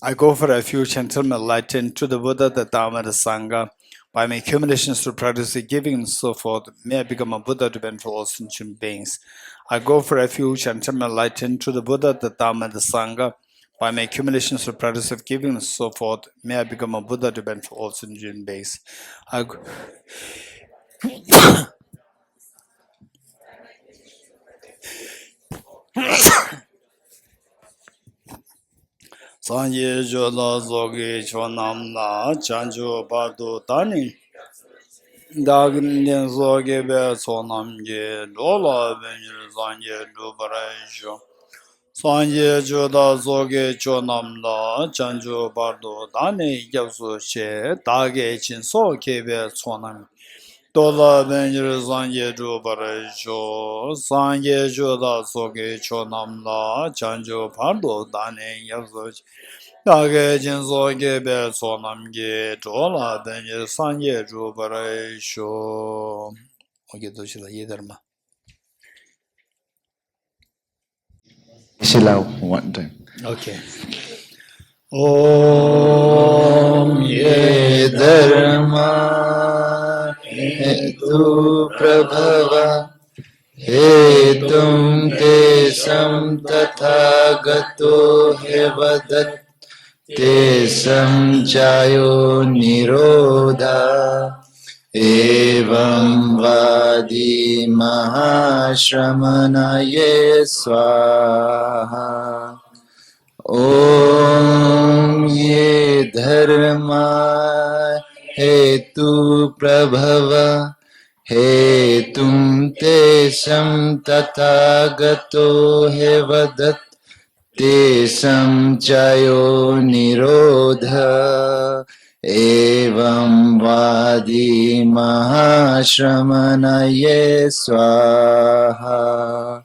I go for refuge and turn my light into the Buddha, the Dharma, the Sangha. By my accumulations through practice of giving and so forth, may I become a Buddha to benefit all sentient beings. I go for refuge and turn my light into the Buddha, the Dharma, the Sangha. By my accumulations through practice of giving and so forth, may I become a Buddha to benefit all sentient beings. I go Sanye Jola Zogi Chonamna Chanjo Bardo Tani Dagin Zogi Be Sonamge Lola Venir Sanye Dubaresho Sanye Joda Zogi Chonamna Chanjo Bardo Tani Yapsu Che Dage Chin So Kebe Sonam Dola Venir Sanye Dubaresho Sanye Joda Zogi Chonamna Chanjo Bardo Tani Yapsu Dage jinso gebe sonam ge zola benye sanye zhubare sho. Okay, doshi la ye dharma. Shila one time. Okay. Om Ye dharma hetu prabhava hetum te sam tathagato hevadat te sam jayo nirodha evam vadi mahashramanaye swaha. Om ye dharma hetu prabhava hetum te sam tathagato hevadat te sam jayo nirodha evam vadi mahashramanaye swaha.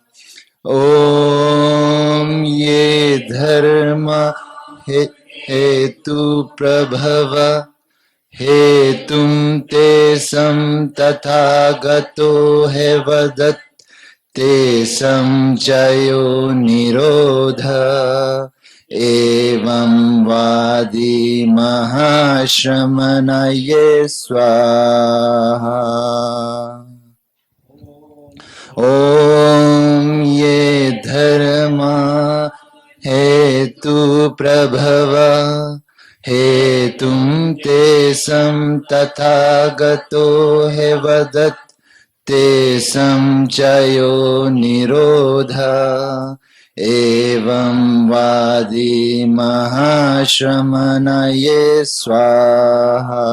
Om ye dharma hetu prabhava hetum te sam tathagato hevadat te sam jayo nirodha evam vadi mahashramanaye swaha. Om ye dharma hetu prabhava hetum te sam tathagato hevadat te sam jayo nirodha evam vadi mahashramanaye swaha.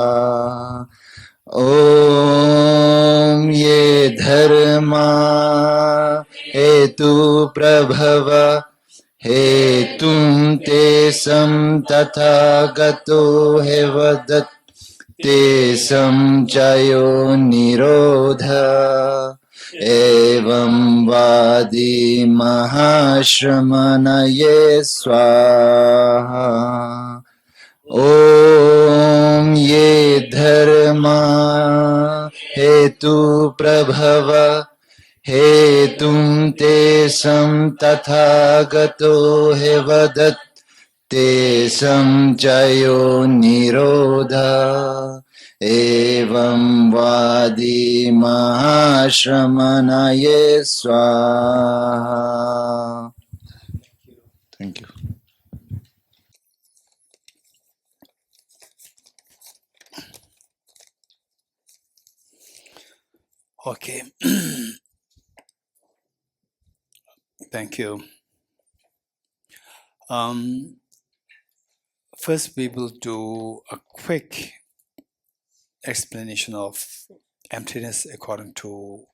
Om ye dharma hetu prabhava hetum te sam tathagato hevadat te sam jayo nirodha evam vadi mahashramanaye swaha. Om ye dharma hetu prabhava hetum te sam tathagato hevadat te sam jayo nirodha evam vadi mahashramanaye swaha. Thank you. Okay. Thank you. First we will do a quick explanation of emptiness according to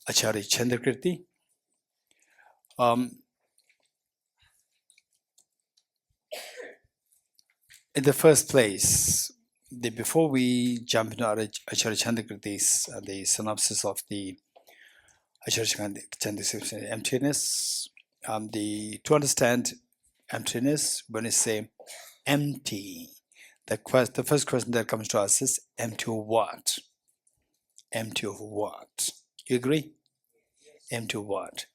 Acharya Chandrakirti. In the first place, before we jump into Acharya Chandrakirti's the synopsis of the Acharya Chandrakirti's emptiness, to understand emptiness, when we say empty, the first question that comes to us is empty of what? Empty of what? You agree? Empty of what?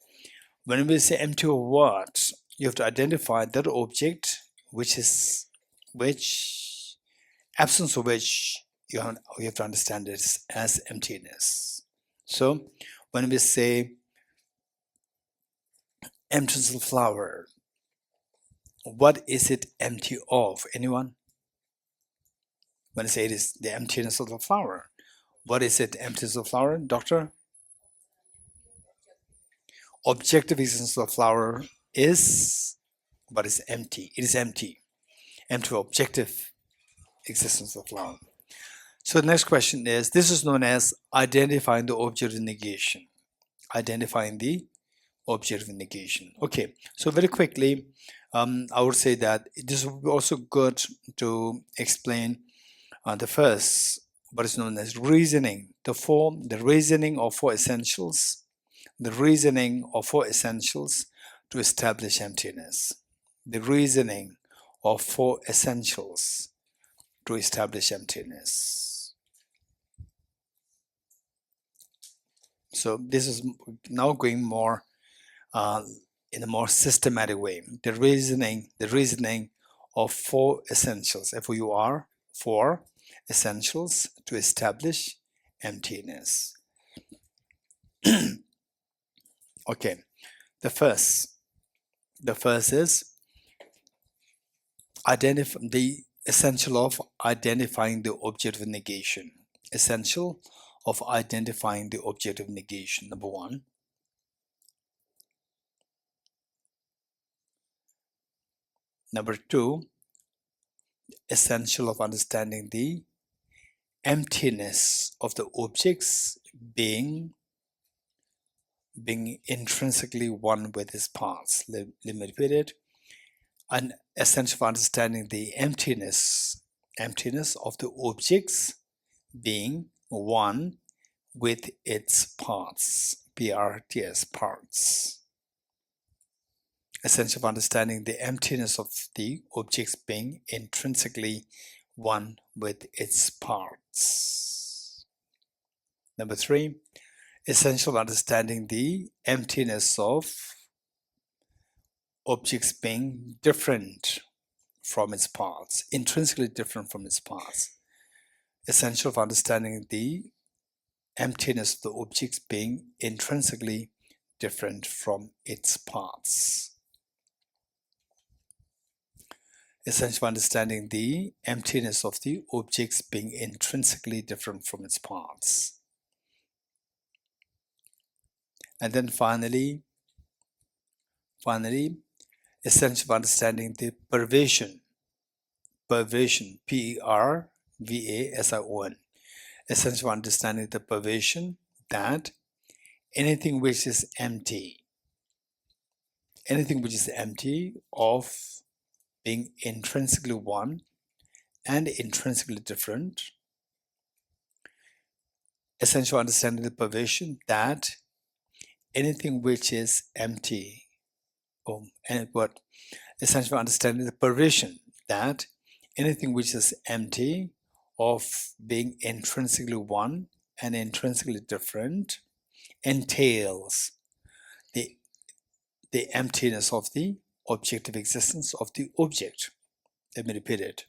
When we say empty of what, you have to identify that object which absence of which you have to understand it as emptiness. So when we say emptiness of the flower, what is it empty of? Anyone? When I say it is the emptiness of the flower, what is it emptiness of the flower, doctor? Objective existence of the flower is what is empty. It is empty. Empty of objective existence of the flower. So the next question is, this is known as identifying the object of negation. Identifying the object of negation. Okay, so very quickly, I would say that this would be also good to explain the first, what is known as reasoning, the reasoning of four essentials, the reasoning of four essentials to establish emptiness. The reasoning of four essentials to establish emptiness. So this is now going more in a more systematic way. The reasoning of four essentials, FOUR, four essentials to establish emptiness. Okay, the first is the essential of identifying the object of negation. Essential of identifying the object of negation, number one. Number two, essential of understanding the emptiness of the objects being intrinsically one with its parts. Let me repeat it. An essential of understanding the emptiness of the objects being one with its parts. PRTS, parts. Essential of understanding the emptiness of the objects being intrinsically one with its parts. Number three, essential of understanding the emptiness of objects being different from its parts, intrinsically different from its parts. Essential of understanding the emptiness of the objects being intrinsically different from its parts. Essential of understanding the emptiness of the objects being intrinsically different from its parts. And then finally, essential of understanding the pervasion, PERVASION, essential of understanding the pervasion that anything which is empty of being intrinsically one and intrinsically different, essential understanding the pervasion that anything which is empty, essential understanding the pervasion that anything which is empty of being intrinsically one and intrinsically different entails the emptiness of the objective existence of the object. Let me repeat it.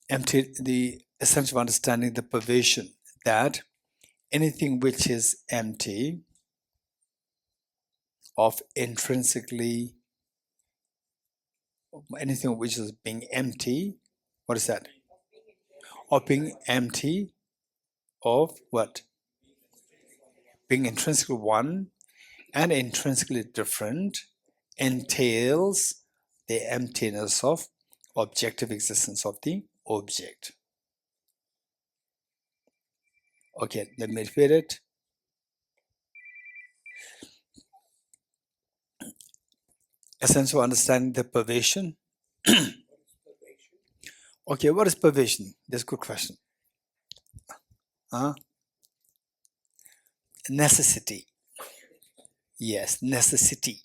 The essential of understanding the pervasion that anything which is empty of intrinsically, anything which is being empty, what is that? Of being empty of what? Being intrinsically one and intrinsically different entails the emptiness of objective existence of the object. Okay, let me repeat it. Essential understanding the pervasion. Okay, what is pervasion? That's a good question. Necessity. Yes, necessity.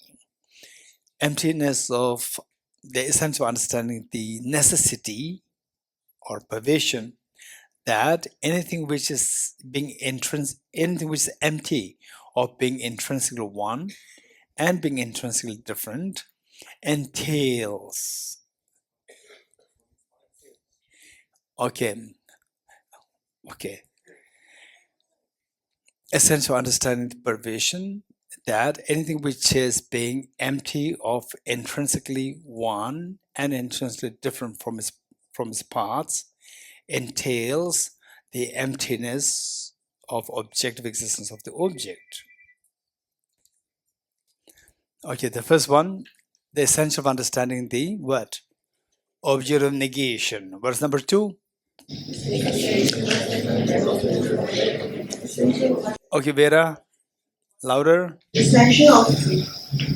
Emptiness of the essential understanding the necessity or pervasion that anything which is anything which is empty of being intrinsically one and being intrinsically different entails Okay. Okay. Essential understanding the pervasion that anything which is being empty of intrinsically one and intrinsically different from its parts entails the emptiness of objective existence of the object. Okay, the first one, the essential of understanding the what? Object of negation. Verse number 2. Okay, Vera, louder. Essential of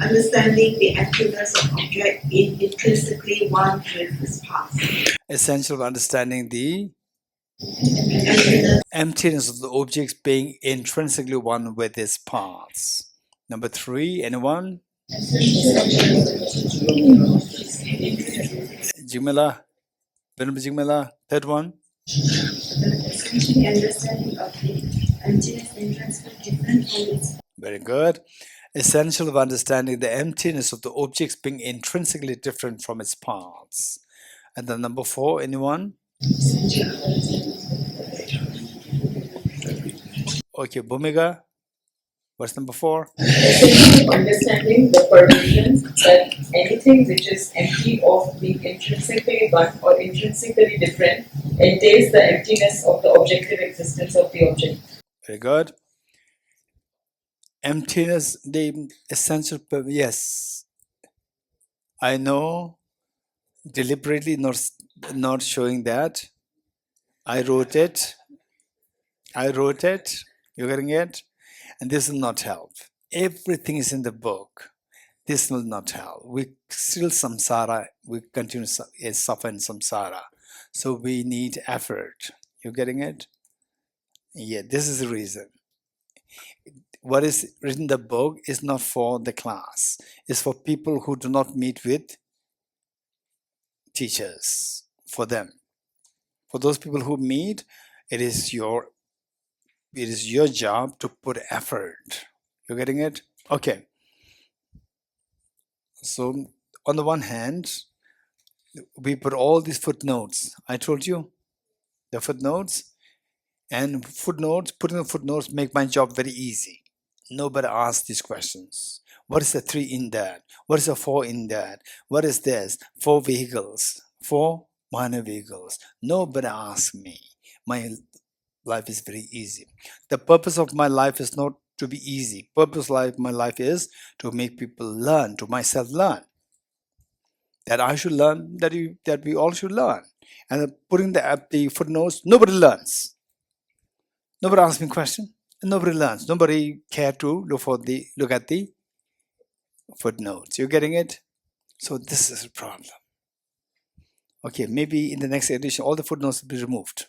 understanding the emptiness of object in intrinsically one with its past. Essential of understanding the Emptiness. emptiness of the objects being intrinsically one with its parts. Number 3, anyone? Jimala, Venerable Jimala, third one. The understanding of the emptiness intrinsically different from its. Very good. Essential of understanding the emptiness of the objects being intrinsically different from its parts. And then number 4, anyone? Okay, Bhumika, what's number 4? Understanding the permission that anything which is empty of being intrinsically one or intrinsically different entails the emptiness of the objective existence of the object. Very good. Emptiness, the essential, yes. I know, deliberately not showing that. I wrote it. You're getting it? And this will not help. Everything is in the book. This will not help. We still samsara. We continue to suffer in samsara. So we need effort. You're getting it? Yeah, this is the reason. What is written in the book is not for the class. It's for people who do not meet with teachers. For them. For those people who meet, it is your job to put effort. You're getting it? Okay. So on the one hand, we put all these footnotes. I told you the footnotes, and putting the footnotes make my job very easy. Nobody asks these questions. What is the 3 in that? What is the 4 in that? What is this? 4 vehicles, 4 minor vehicles. Nobody asks me. My life is very easy. The purpose of my life is not to be easy. Purpose of my life is to make people learn, to myself learn. That I should learn, that we all should learn. And putting the footnotes, nobody learns. Nobody asks me a question, and nobody learns. Nobody care to look at the footnotes. You're getting it? So this is a problem. Okay, maybe in the next edition, all the footnotes will be removed.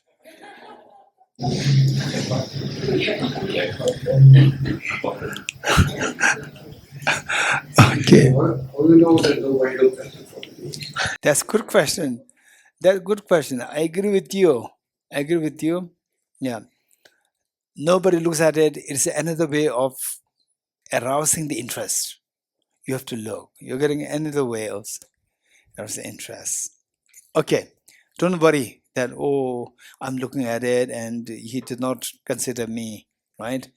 Okay. That's a good question. That's a good question. I agree with you. Yeah. Nobody looks at it. It's another way of arousing the interest. You have to look. You're getting another way of arousing interest. Okay. Don't worry that, oh, I'm looking at it and he did not consider me, right?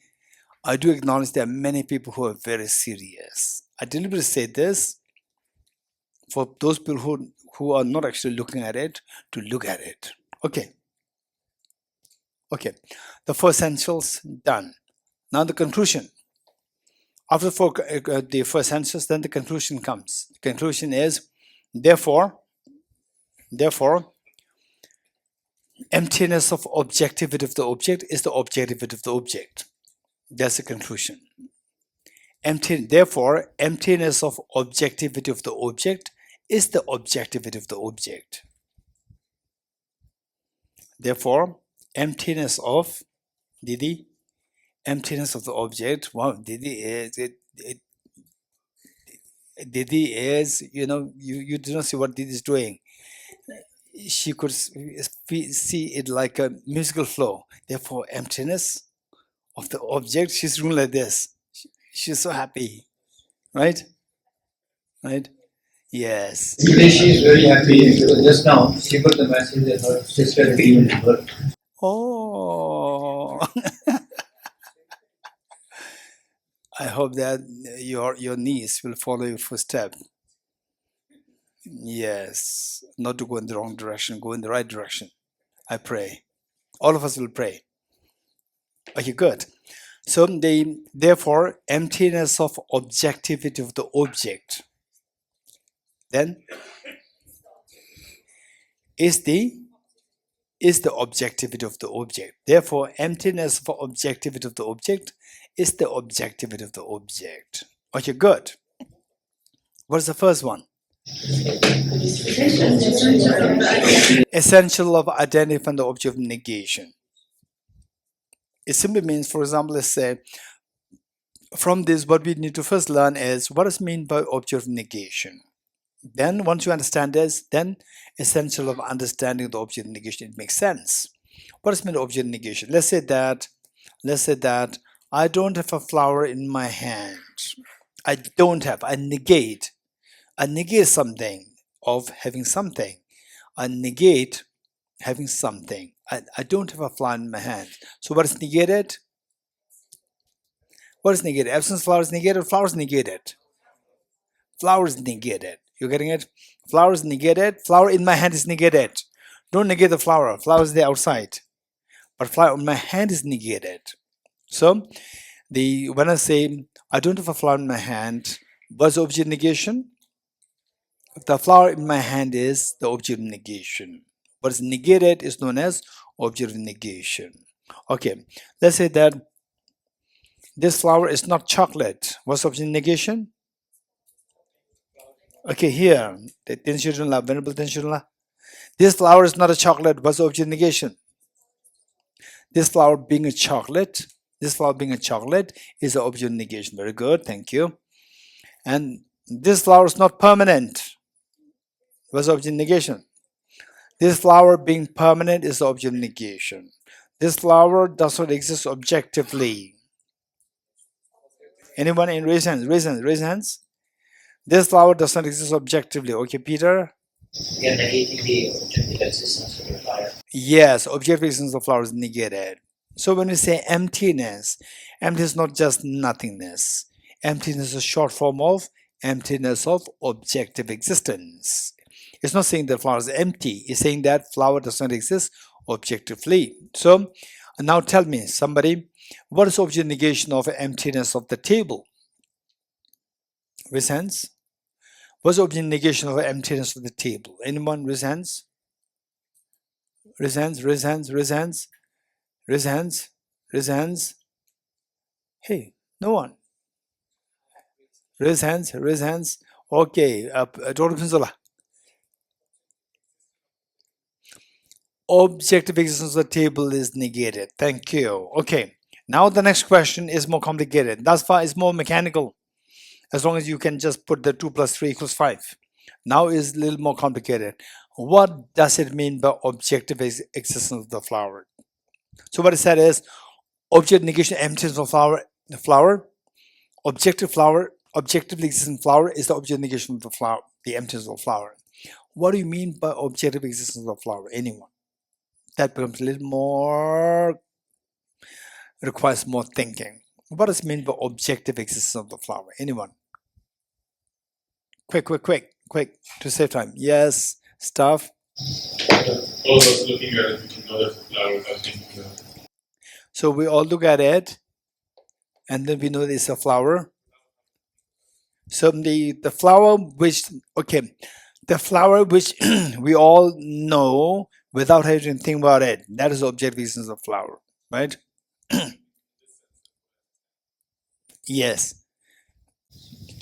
I do acknowledge there are many people who are very serious. I deliberately say this for those people who are not actually looking at it, to look at it. Okay. The 4 essentials done. Now the conclusion. After the 4 essentials, then the conclusion comes. The conclusion is, therefore, emptiness of objectivity of the object is the objectivity of the object. That's the conclusion. Therefore, emptiness of objectivity of the object is the objectivity of the object. Therefore, emptiness of Didi, emptiness of the object. Wow, Didi is, you do not see what Didi is doing. She could see it like a musical flow. Therefore, emptiness of the object. She's doing like this. She's so happy, right? Yes. Today she is very happy because just now she got the message that her sister had given birth. Oh, I hope that your niece will follow your footstep. Yes, not to go in the wrong direction, go in the right direction. I pray. All of us will pray. Okay, good. So therefore, emptiness of objectivity of the object then is the objectivity of the object. Therefore, emptiness of objectivity of the object is the objectivity of the object. Okay, good. What's the first one? Essential of identifying the object of negation. It simply means, for example, let's say, from this, what we need to first learn is what is meant by object of negation. Then, once you understand this, then essential of understanding the object of negation, it makes sense. What is meant by object of negation? Let's say that I don't have a flower in my hand. I negate something of having something. I negate having something. I don't have a flower in my hand. So what is negated? What is negated? Absence of flower is negated, flower is negated. Flower is negated. You're getting it? Flower is negated, flower in my hand is negated. Don't negate the flower. Flower is there outside. But flower in my hand is negated. So when I say I don't have a flower in my hand, what's the object of negation? The flower in my hand is the object of negation. What is negated is known as object of negation. Okay, let's say that this flower is not chocolate. What's the object of negation? Okay, here, the Venerable Geshe. This flower is not a chocolate. What's the object of negation? This flower being a chocolate is the object of negation. Very good, thank you. And this flower is not permanent. What's the object of negation? This flower being permanent is the object of negation. This flower does not exist objectively. Anyone in raise hands? Raise hands. This flower does not exist objectively. Okay, Peter? We are negating the objective existence of the flower. Yes, objective existence of the flower is negated. So when we say emptiness, emptiness is not just nothingness. Emptiness is a short form of emptiness of objective existence. It's not saying that flower is empty. It's saying that flower does not exist objectively. So now tell me, somebody, what is object negation of emptiness of the table? Raise hands. What's the object negation of emptiness of the table? Anyone raise hands? Raise hands, raise hands, raise hands, raise hands, raise hands. Hey, no one. Raise hands, raise hands. Okay, Dr. Pinzola. Objective existence of the table is negated. Thank you. Okay, now the next question is more complicated. Thus far, it's more mechanical. As long as you can just put the 2 plus 3 equals 5. Now is a little more complicated. What does it mean by objective existence of the flower? So what it said is object negation emptiness of the flower. Objectively existing flower is the object negation of the flower, the emptiness of the flower. What do you mean by objective existence of the flower? Anyone? That becomes a little more, requires more thinking. What does it mean by objective existence of the flower? Anyone? Quick, to save time. Yes, stuff. Also looking at it, we can know that the flower has. So we all look at it, and then we know it's a flower. So the flower which, the flower which we all know without having to think about it, that is the objective existence of flower, right? Yes.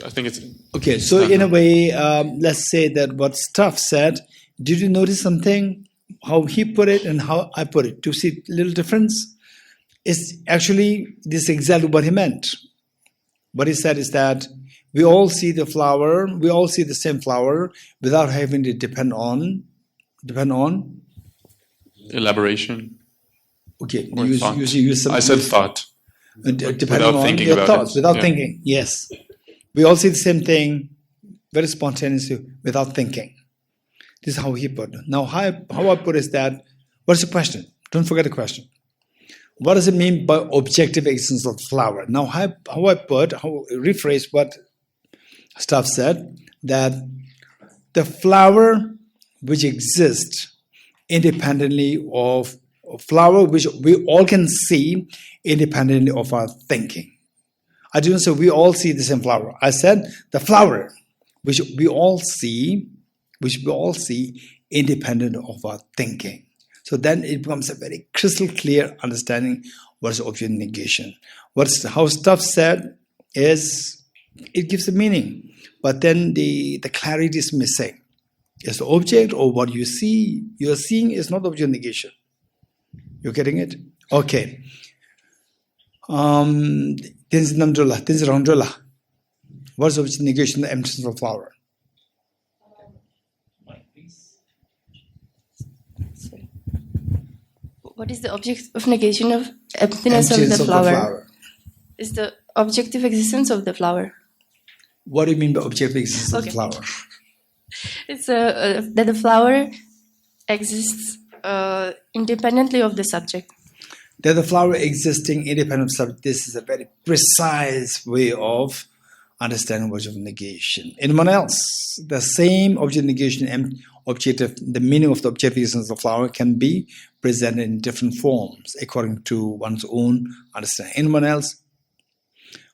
I think it's okay. So in a way, let's say that what Stuff said. Did you notice something? How he put it and how I put it. To see a little difference? It's actually this is exactly what he meant. What he said is that we all see the flower. We all see the same flower without having to depend on. elaboration. Okay. Use I said thought. Depending on thinking your about thoughts, it. without Yeah. thinking. Yes. We all see the same thing very spontaneously, without thinking. This is how he put it. Now, how I put is that, what's the question? Don't forget the question. What does it mean by objective existence of the flower? Now, how I rephrase what Staff said, that the flower which exists independently of flower which we all can see independently of our thinking. I didn't say we all see the same flower. I said the flower which we all see independent of our thinking. So then it becomes a very crystal clear understanding what is object negation. How Stuff said is, it gives a meaning, but then the clarity is missing. Is the object or what you see, you're seeing is not object negation. You're getting it? Okay. What's object negation, the emptiness of the flower? What is the object of negation of emptiness of the flower? Is the objective existence of the flower. What do you mean by objective existence of the flower? It's that the flower exists independently of the subject. That the flower existing independent of subject. This is a very precise way of understanding object of negation. Anyone else? The same object negation and objective, the meaning of the objective existence of the flower can be presented in different forms according to one's own understanding. Anyone else?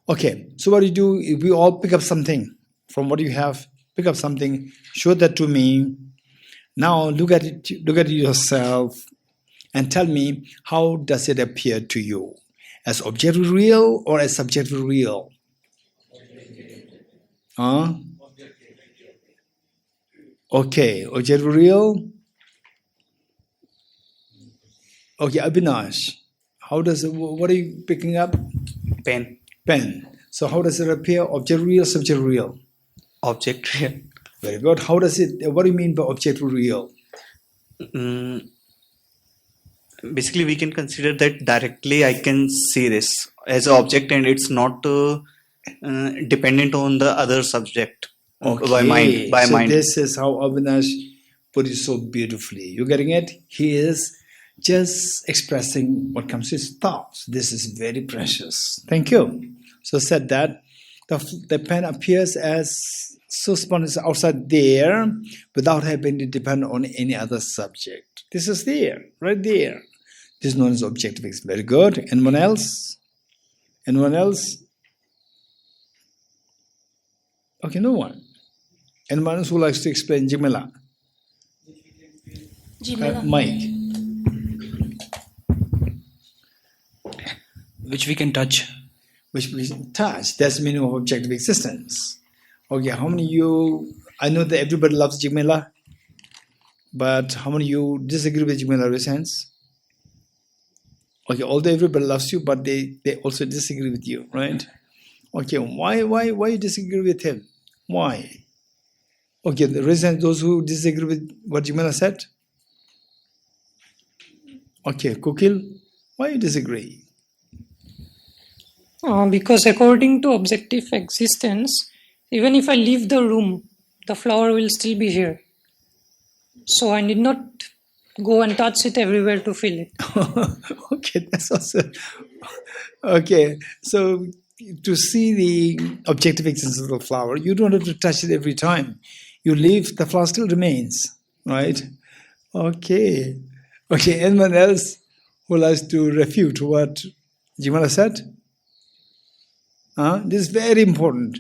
Okay, so what do you do? If we all pick up something from what you have, pick up something, show that to me. Now look at it yourself and tell me, how does it appear to you? As objectively real or as subjectively real? Okay, objectively real. Okay, Abhinash, what are you picking up? Pen. So how does it appear? Object real, subject real? Object real. Very good. What do you mean by object real? Basically, we can consider that directly I can see this as an object and it's not dependent on the other subject by mind. This is how Avinash put it so beautifully. You getting it? He is just expressing what comes to his thoughts. This is very precious. Thank you. So said that the pen appears as so spontaneous outside there without having to depend on any other subject. This is there, right there. This is known as objective. Very good. Anyone else? Anyone else? Okay, no one. Anyone else who likes to explain Jimela? Mike. Which we can touch. Which we can touch. That's the meaning of objective existence. Okay, how many of you, I know that everybody loves Jimela, but how many of you disagree with Jimela? Raise hands. Okay, although everybody loves you, but they also disagree with you, right? Okay, why you disagree with him? Why? Okay, the reason those who disagree with what Jimela said? Okay, Kukil, why you disagree? Because according to objective existence, even if I leave the room, the flower will still be here. So I need not go and touch it everywhere to feel it. Okay, that's also... Okay, so to see the objective existence of the flower, you don't have to touch it every time. You leave, the flower still remains, right? Okay. Okay, anyone else who likes to refute what Jimala said? This is very important.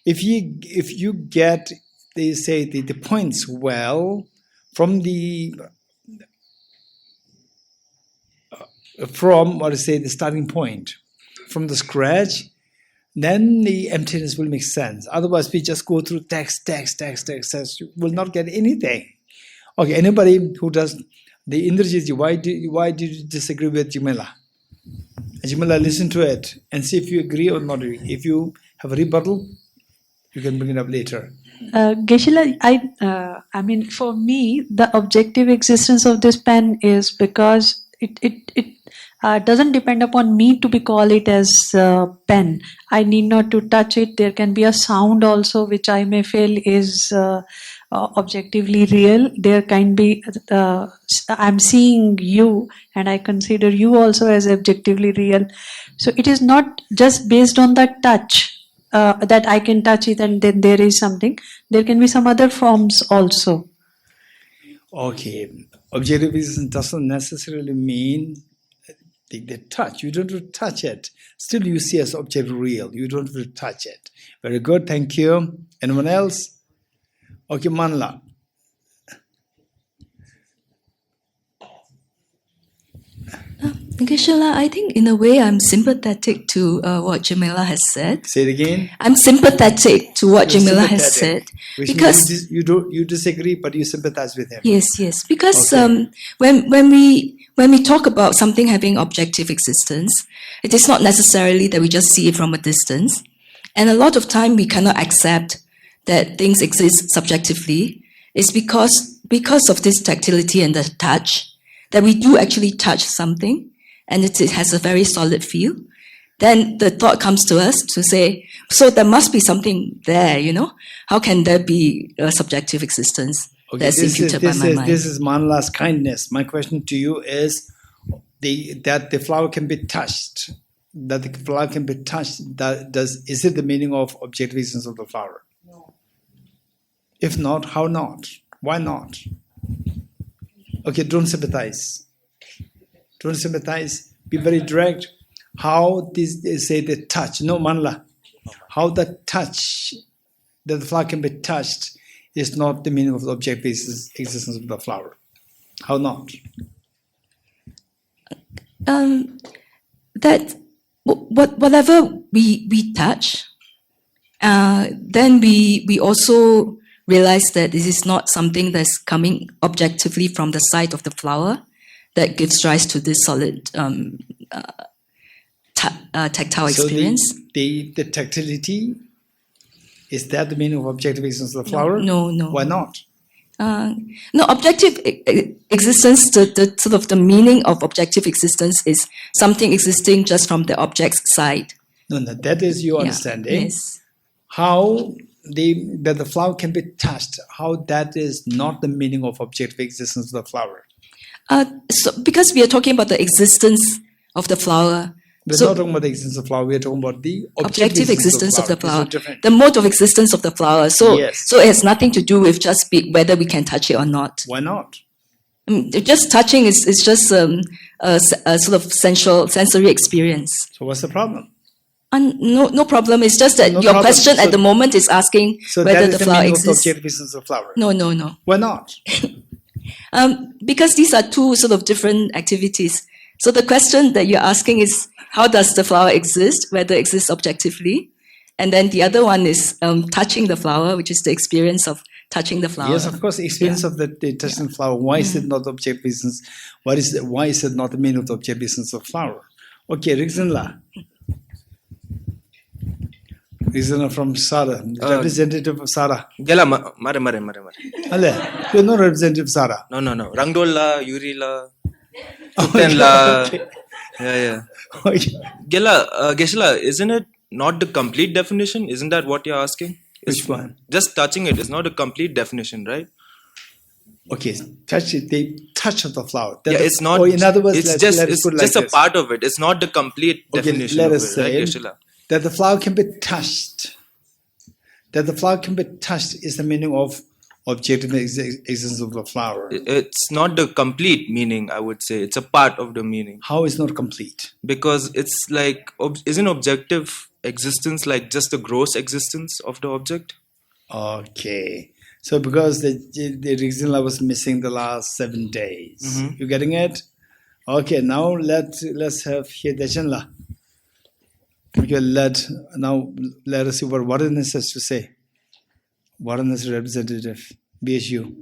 If you get, they say, the points well from the starting point, from the scratch, then the emptiness will make sense. Otherwise, we just go through text, you will not get anything. Okay, anybody who does the Indrajitji, why did you disagree with Jimela? Jimela, listen to it and see if you agree or not agree. If you have a rebuttal, you can bring it up later. Geshe, I mean, for me, the objective existence of this pen is because doesn't depend upon me to be call it as pen. I need not to touch it. There can be a sound also which I may feel is objectively real. There can be I'm seeing you and I consider you also as objectively real. So it is not just based on the touch that I can touch it and then there is something. There can be some other forms also. Okay, objectivism doesn't necessarily mean the touch. You don't have to touch it. Still you see as object real. You don't have to touch it. Very good, thank you. Anyone else? Okay, Manla. Geshe-la, I think in a way I'm sympathetic to what Jamila has said. Say it again. I'm sympathetic to what Jamila has said. Which because means you disagree, but you sympathize with him. Yes. Because Okay. when we talk about something having objective existence, it is not necessarily that we just see it from a distance. And a lot of time we cannot accept that things exist subjectively. It's because of this tactility and the touch that we do actually touch something and it has a very solid feel. Then the thought comes to us to say, so there must be something there, How can there be a subjective existence that's imputed by my mind? This is Manla's kindness. My question to you is that the flower can be touched. That the flower can be touched. Is it the meaning of objective existence of the flower? No. If not, how not? Why not? Okay, don't sympathize. Don't sympathize. Be very direct. How they say the touch? No, Manla. How the touch, that the flower can be touched, is not the meaning of the objective existence of the flower. How not? That whatever we touch, then we also realize that this is not something that's coming objectively from the side of the flower that gives rise to this solid tactile experience. So the tactility, is that the meaning of objective existence of the flower? No. Why not? No, objective existence, the sort of the meaning of objective existence is something existing just from the object's side. No, that is your understanding. Yes. How that the flower can be touched, how that is not the meaning of objective existence of the flower. So because we are talking about the existence of the flower. We're not talking about the existence of the flower, we're talking about the objective existence of the flower. Different. The mode of existence of the flower. So, Yes. so it has nothing to do with just whether we can touch it or not. Why not? Just touching is just a sort of sensory experience. So what's the problem? No problem. It's just that No your problem. question at the moment is asking whether the flower meaning exists. of the objective existence of the flower. No. Why not? Because these are two sort of different activities. So the question that you're asking is, how does the flower exist, whether it exists objectively? And then the other one is touching the flower, which is the experience of touching the flower. Yes, of course, the experience of the touching the flower. Why is it not the objective existence? Why is it not the meaning of the objective existence of flower? Okay, Rigzenla. Rigzenla from Sara, representative of Sara. Gela mare. Ale, you're not representative of Sara. No. Rangdol la, Yuri la, Tupen la. Yeah. Okay. Gela, Geshe-la, isn't it not the complete definition? Isn't that what you're asking? Which one? Just touching it is not a complete definition, right? Okay, touch it. The touch of the flower. It's not. Or in other words, it's let's just put it like a this. part of it. It's not the complete definition let of us it, say right, Geshe-la? that the flower can be touched. That the flower can be touched is the meaning of objective existence of the flower. It's not the complete meaning, I would say. It's a part of the meaning. How is not complete? Because it's like, isn't objective existence like just the gross existence of the object? Okay. So because the reason I was missing the last 7 days. Mm-hmm. You getting it? Okay, now let's have here Dejanla. Okay, let us see what Holiness has to say. Holiness representative, BSU.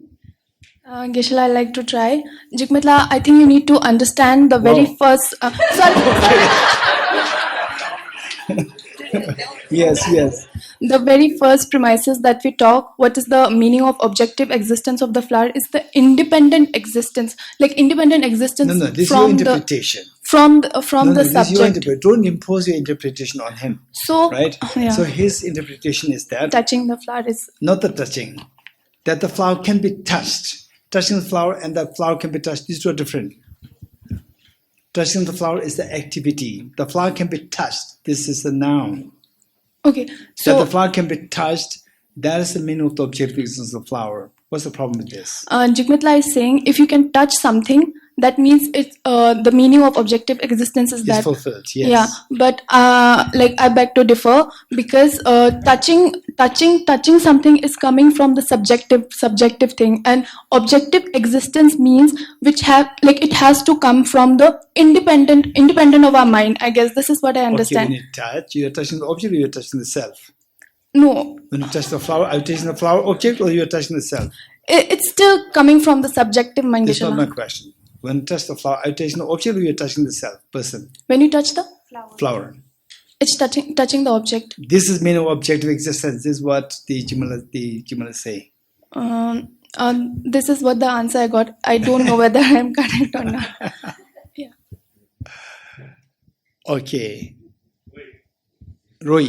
Geshe-la, I'd like to try. Jigmitla, I think you need to understand the very first... Yes. The very first premises that we talk, what is the meaning of objective existence of the flower, is the independent existence. Like independent existence No, this is your interpretation. from the This is your subject. interpret. Don't impose your interpretation on him. So right? yeah. So his interpretation is that Touching the flower is not the touching, that the flower can be touched. Touching the flower and the flower can be touched. These two are different. Touching the flower is the activity. The flower can be touched. This is the noun. okay. That So the flower can be touched, that is the meaning of the objective existence of the flower. What's the problem with this? Jigmitla is saying if you can touch something, that means it's the meaning of objective existence is It's that. fulfilled, yes. Yeah, but like I beg to differ because touching something is coming from the subjective thing, and objective existence means which have like it has to come from the independent of our mind. I guess this is what I understand. Okay, when you touch, you are touching the object or you are touching the self? No, When you touch the flower, are you touching the flower object or you are touching the self? it's still coming from the subjective mind. That's not my Geshe-la. question. When you touch the flower, are you touching the object or you are touching the self, person? When you touch the Flower. it's touching the object. This is meaning of objective existence. This is what the Jimala say. This is what the answer I got. I don't know whether I'm correct or not. Okay. Roy,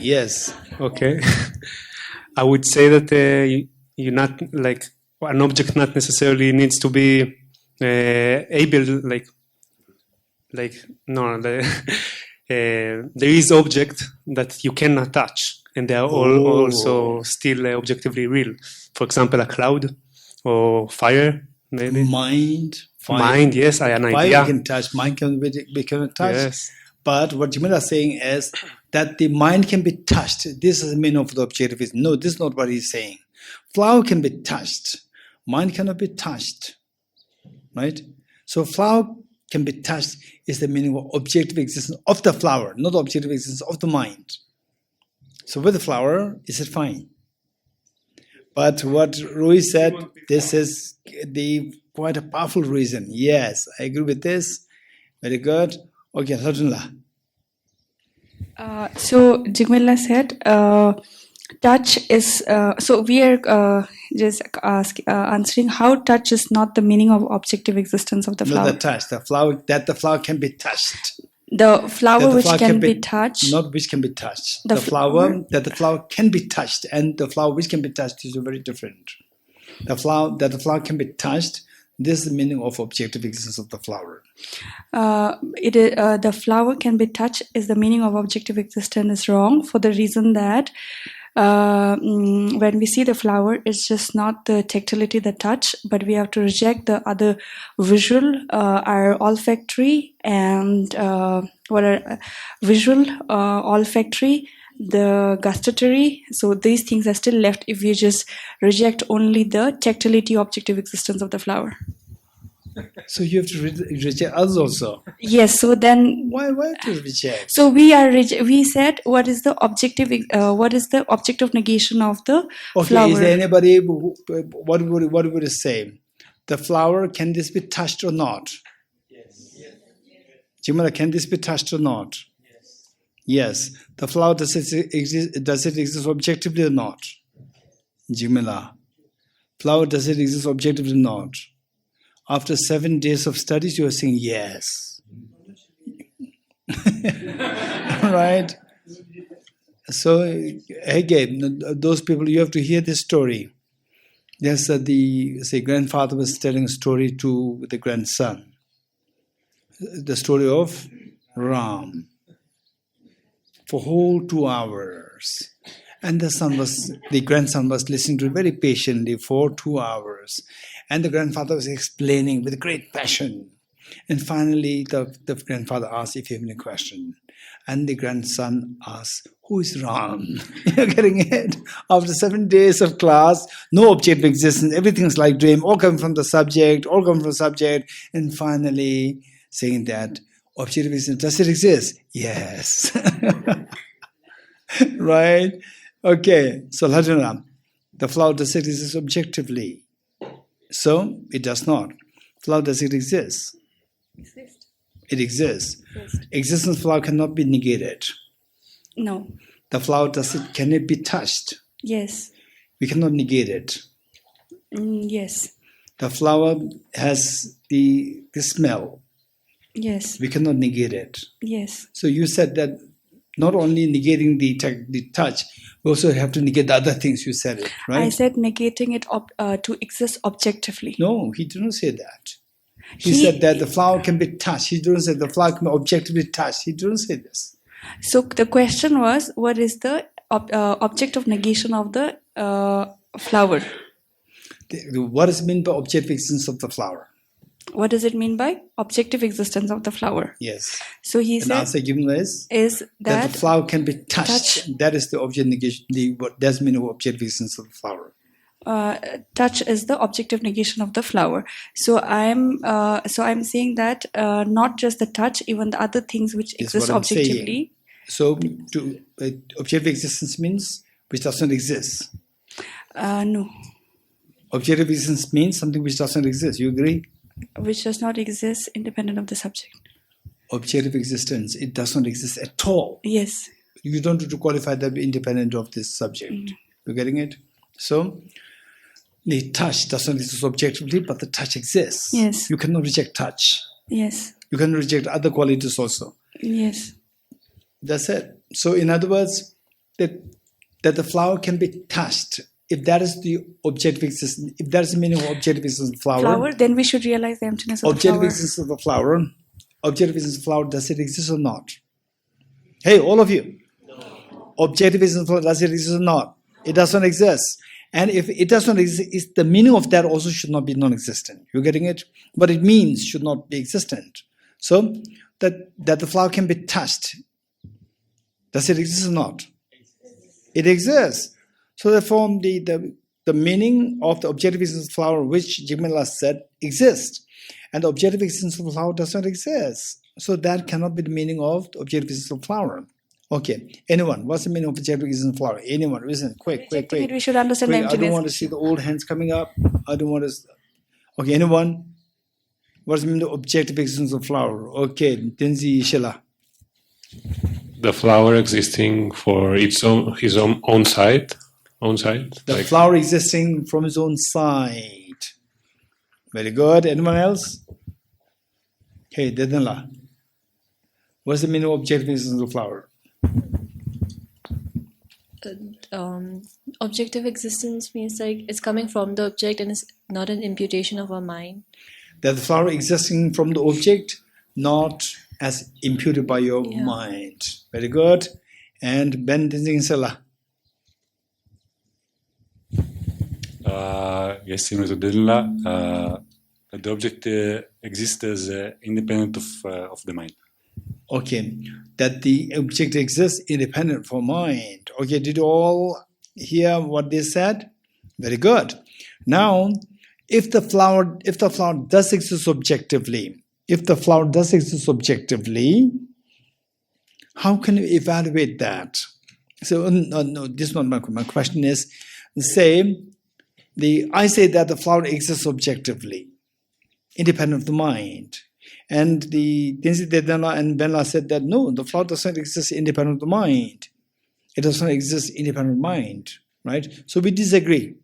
yes. Okay. I would say that you not like an object not necessarily needs to be able like no there is object that you cannot touch and they are all also still objectively real. For example, a cloud or fire, maybe. Mind, fire. Mind, yes, an Fire idea. we can touch, mind can be touched. Yes. But what Jimala is saying is that the mind can be touched. This is the meaning of the objectivism. No, this is not what he's saying. Flower can be touched. Mind cannot be touched. Right? So flower can be touched is the meaning of objective existence of the flower, not objective existence of the mind. So with the flower, is it fine? But what Rui said, this is the quite a powerful reason. Yes, I agree with this. Very good. Okay, Sajunla. So Jigmilla said, touch is, so we are just answering how touch is not the meaning of objective existence of the flower. Not the touch, the flower, that the flower can be touched. The flower That the which flower can be touched. Not which can be touched. The The flower, flower- that the flower can be touched and the flower which can be touched is very different. The flower, that the flower can be touched, this is the meaning of objective existence of the flower. The flower can be touched is the meaning of objective existence is wrong for the reason that when we see the flower, it's just not the tactility, the touch, but we have to reject the other visual, our olfactory and what are visual, olfactory, the gustatory. So these things are still left if we just reject only the tactility, objective existence of the flower. So you have to reject us also. Yes. So then, why to reject? so we are we said what is the objective? What is the objective negation of the Okay, flower? is there anybody what would you say? The flower, can this be touched or not? Yes. Jimala, can this be touched or not? Yes. The flower, does it exist objectively or not? Jimala. Flower, does it exist objectively or not? After 7 days of studies, you are saying yes. Right? So, again, those people, you have to hear this story. Yes, the grandfather was telling a story to the grandson. The story of Ram. For whole 2 hours. And the grandson was listening to it very patiently for 2 hours. And the grandfather was explaining with great passion. And finally, the grandfather asked if you have any question. And the grandson asked, who is Ram? You're getting it? After 7 days of class, no objective existence, everything's like dream, all come from the subject, and finally saying that objective existence, does it exist? Yes. Right? Okay, so Lajana, the flower, does it exist objectively? So, it does not. Flower, does it exist? It exists. Existence of flower cannot be negated. No. The flower, can it be touched? Yes. We cannot negate it. Yes. The flower has the smell. Yes. We cannot negate it. Yes. So you said that not only negating the touch, we also have to negate the other things. You said it, right? I said negating it to exist objectively. No, he didn't say that. He said that the flower can be touched. He didn't say the flower can be objectively touched. He didn't say this. So the question was, what is the object of negation of the flower? What is meant by objective existence of the flower? What does it mean by objective existence of the flower? Yes. So he An said answer given is that the flower can be touched. That is the object negation. That's the meaning of objective existence of the flower. Touch is the objective negation of the flower. So I'm saying that not just the touch, even the other things which exist objectively. So to objective existence means which doesn't exist. No. Objective existence means something which doesn't exist. You agree? Which does not exist independent of the subject. Objective existence, it does not exist at all. Yes. You don't have to qualify that independent of this subject. You're getting it? So the touch doesn't exist objectively, but the touch exists. Yes. You cannot reject touch. Yes. You can reject other qualities also. Yes. That's it. So in other words, that the flower can be touched. If that is the objective existence, if that is the meaning of objective existence of the flower, then we should realize the emptiness of the objective flower. existence of the flower, objective existence of the flower, does it exist or not? Hey, all of you. No. Objective existence of the flower, does it exist or not? It doesn't exist. And if it does not exist, the meaning of that also should not be non-existent. You're getting it? What it means should not be existent. So that the flower can be touched. Does it exist or not? It exists. So therefore, the meaning of the objective existence of the flower, which Jigmela said, exists. And the objective existence of the flower does not exist. So that cannot be the meaning of the objective existence of the flower. Okay. Anyone? What's the meaning of objective existence of the flower? Anyone? Listen. Quick. We should understand the I emptiness. don't want to see the old hands coming up. I don't want to... Okay, anyone? What's the meaning of objective existence of the flower? Okay. Tenzi Shela. The flower existing for his own side. The flower existing from its own side. Very good. Anyone else? Okay, Dedanla. What's the meaning of objective existence of the flower? Objective existence means like it's coming from the object and it's not an imputation of our mind. That the flower existing from the object, not as imputed by your mind. Very good. And Ben Tenzing Salah. Yes, similar to Delila, the object exists as independent of the mind. Okay, that the object exists independent from mind. Okay, did you all hear what they said? Very good. Now, if the flower does exist objectively, how can you evaluate that? So, no, this is not my question. Is I say that the flower exists objectively, independent of the mind. And the Tenzin Dedana and Benla said that no, the flower doesn't exist independent of the mind. It does not exist independent of mind, right? So we disagree.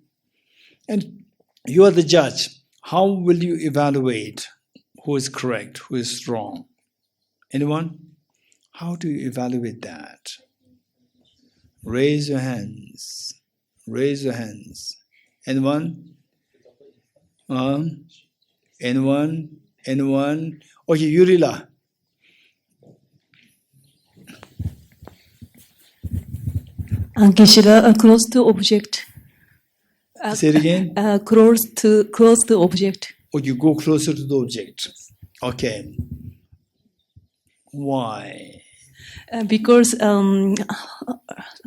And you are the judge. How will you evaluate who is correct, who is wrong? Anyone? How do you evaluate that? Raise your hands. Raise your hands. Anyone? Anyone? Okay, Yurila. Geshe, close to object. Say it again. Close to object. Or you go closer to the object. Okay. Why? Because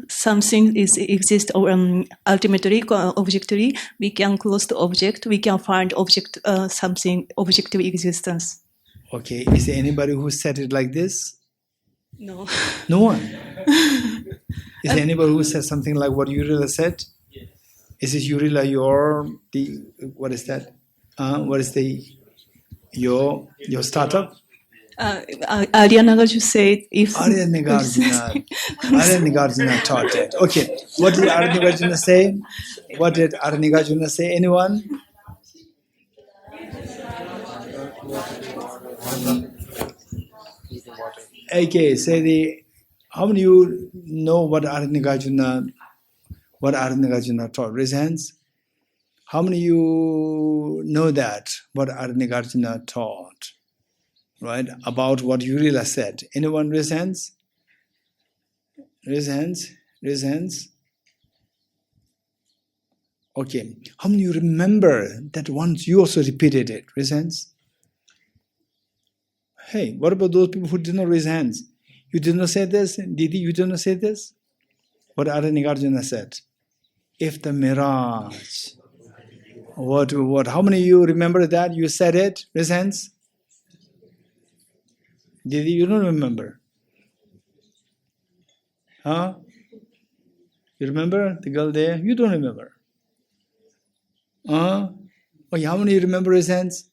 something exists ultimately, objectively, we can close the object, we can find object something objective existence. Okay, is there anybody who said it like this? No. No one? Is there anybody who said something like what Yurila said? Yes. Is this Yurila what is that? What is your startup? Arya Nagarjuna said if... Arya Nagarjuna taught it. Okay, what did Arya Nagarjuna say? What did Arya Nagarjuna say? Anyone? Okay, say how many of you know what Nagarjuna taught? Raise hands. How many of you know that what Nagarjuna taught? Right? About what Urila said. Anyone raise hands? Raise hands. Raise hands. Okay. How many of you remember that once you also repeated it? Raise hands. Hey, what about those people who did not raise hands? You did not say this? Didi, you did not say this? What Nagarjuna said? If the mirage. What? How many of you remember that? You said it? Raise hands. Didi, you don't remember? Huh? You remember the girl there? You don't remember. Oh, how many remember his hands?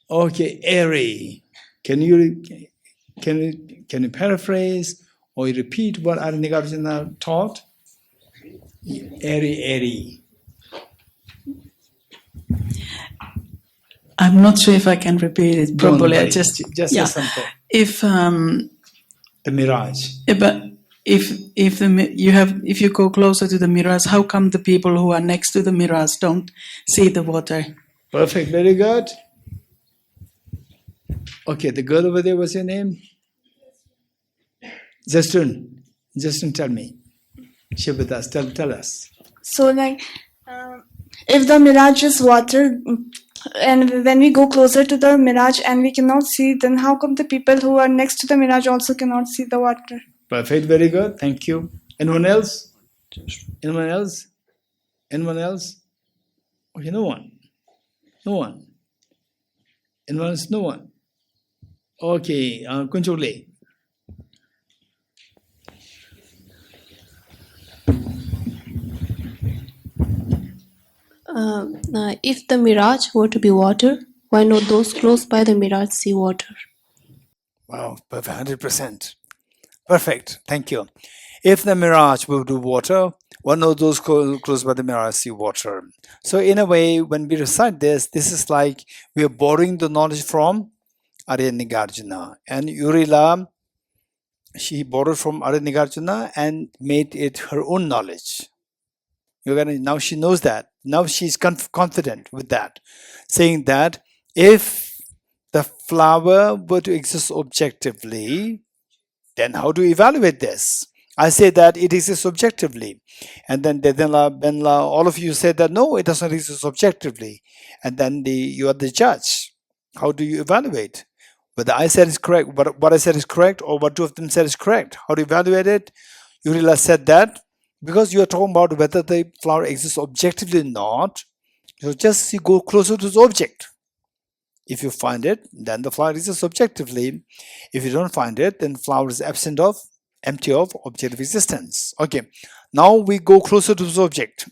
Okay, airy. Can you paraphrase or repeat what Nagarjuna taught? Airy. I'm not sure if I can repeat it properly. I just say something. If the mirage. But if you go closer to the mirage, how come the people who are next to the mirage don't see the water? Perfect, very good. Okay, the girl over there, what's your name? Justin, tell me. Shivadas, tell us. So if the mirage is water, and when we go closer to the mirage and we cannot see, then how come the people who are next to the mirage also cannot see the water? Perfect, very good, thank you. Anyone else? Anyone else? Anyone else? Okay, no one. Anyone else? No one. Okay, Kunchole. If the mirage were to be water, why not those close by the mirage see water? Wow, perfect, 100%. Perfect, thank you. If the mirage will do water, one of those close by the mirage see water. So in a way, when we recite this is like we are borrowing the knowledge from Arya Nagarjuna. And Urila, she borrowed from Arya Nagarjuna and made it her own knowledge. Now she knows that. Now she's confident with that, saying that if the flower were to exist objectively, then how do you evaluate this? I say that it exists objectively. And then Benla, all of you said that no, it doesn't exist objectively. And then you are the judge. How do you evaluate? Whether I said is correct, what I said is correct, or what two of them said is correct. How to evaluate it? Urila said that because you are talking about whether the flower exists objectively or not, so just you go closer to the object. If you find it, then the flower exists objectively. If you don't find it, then flower is empty of objective existence. Okay, now we go closer to the object.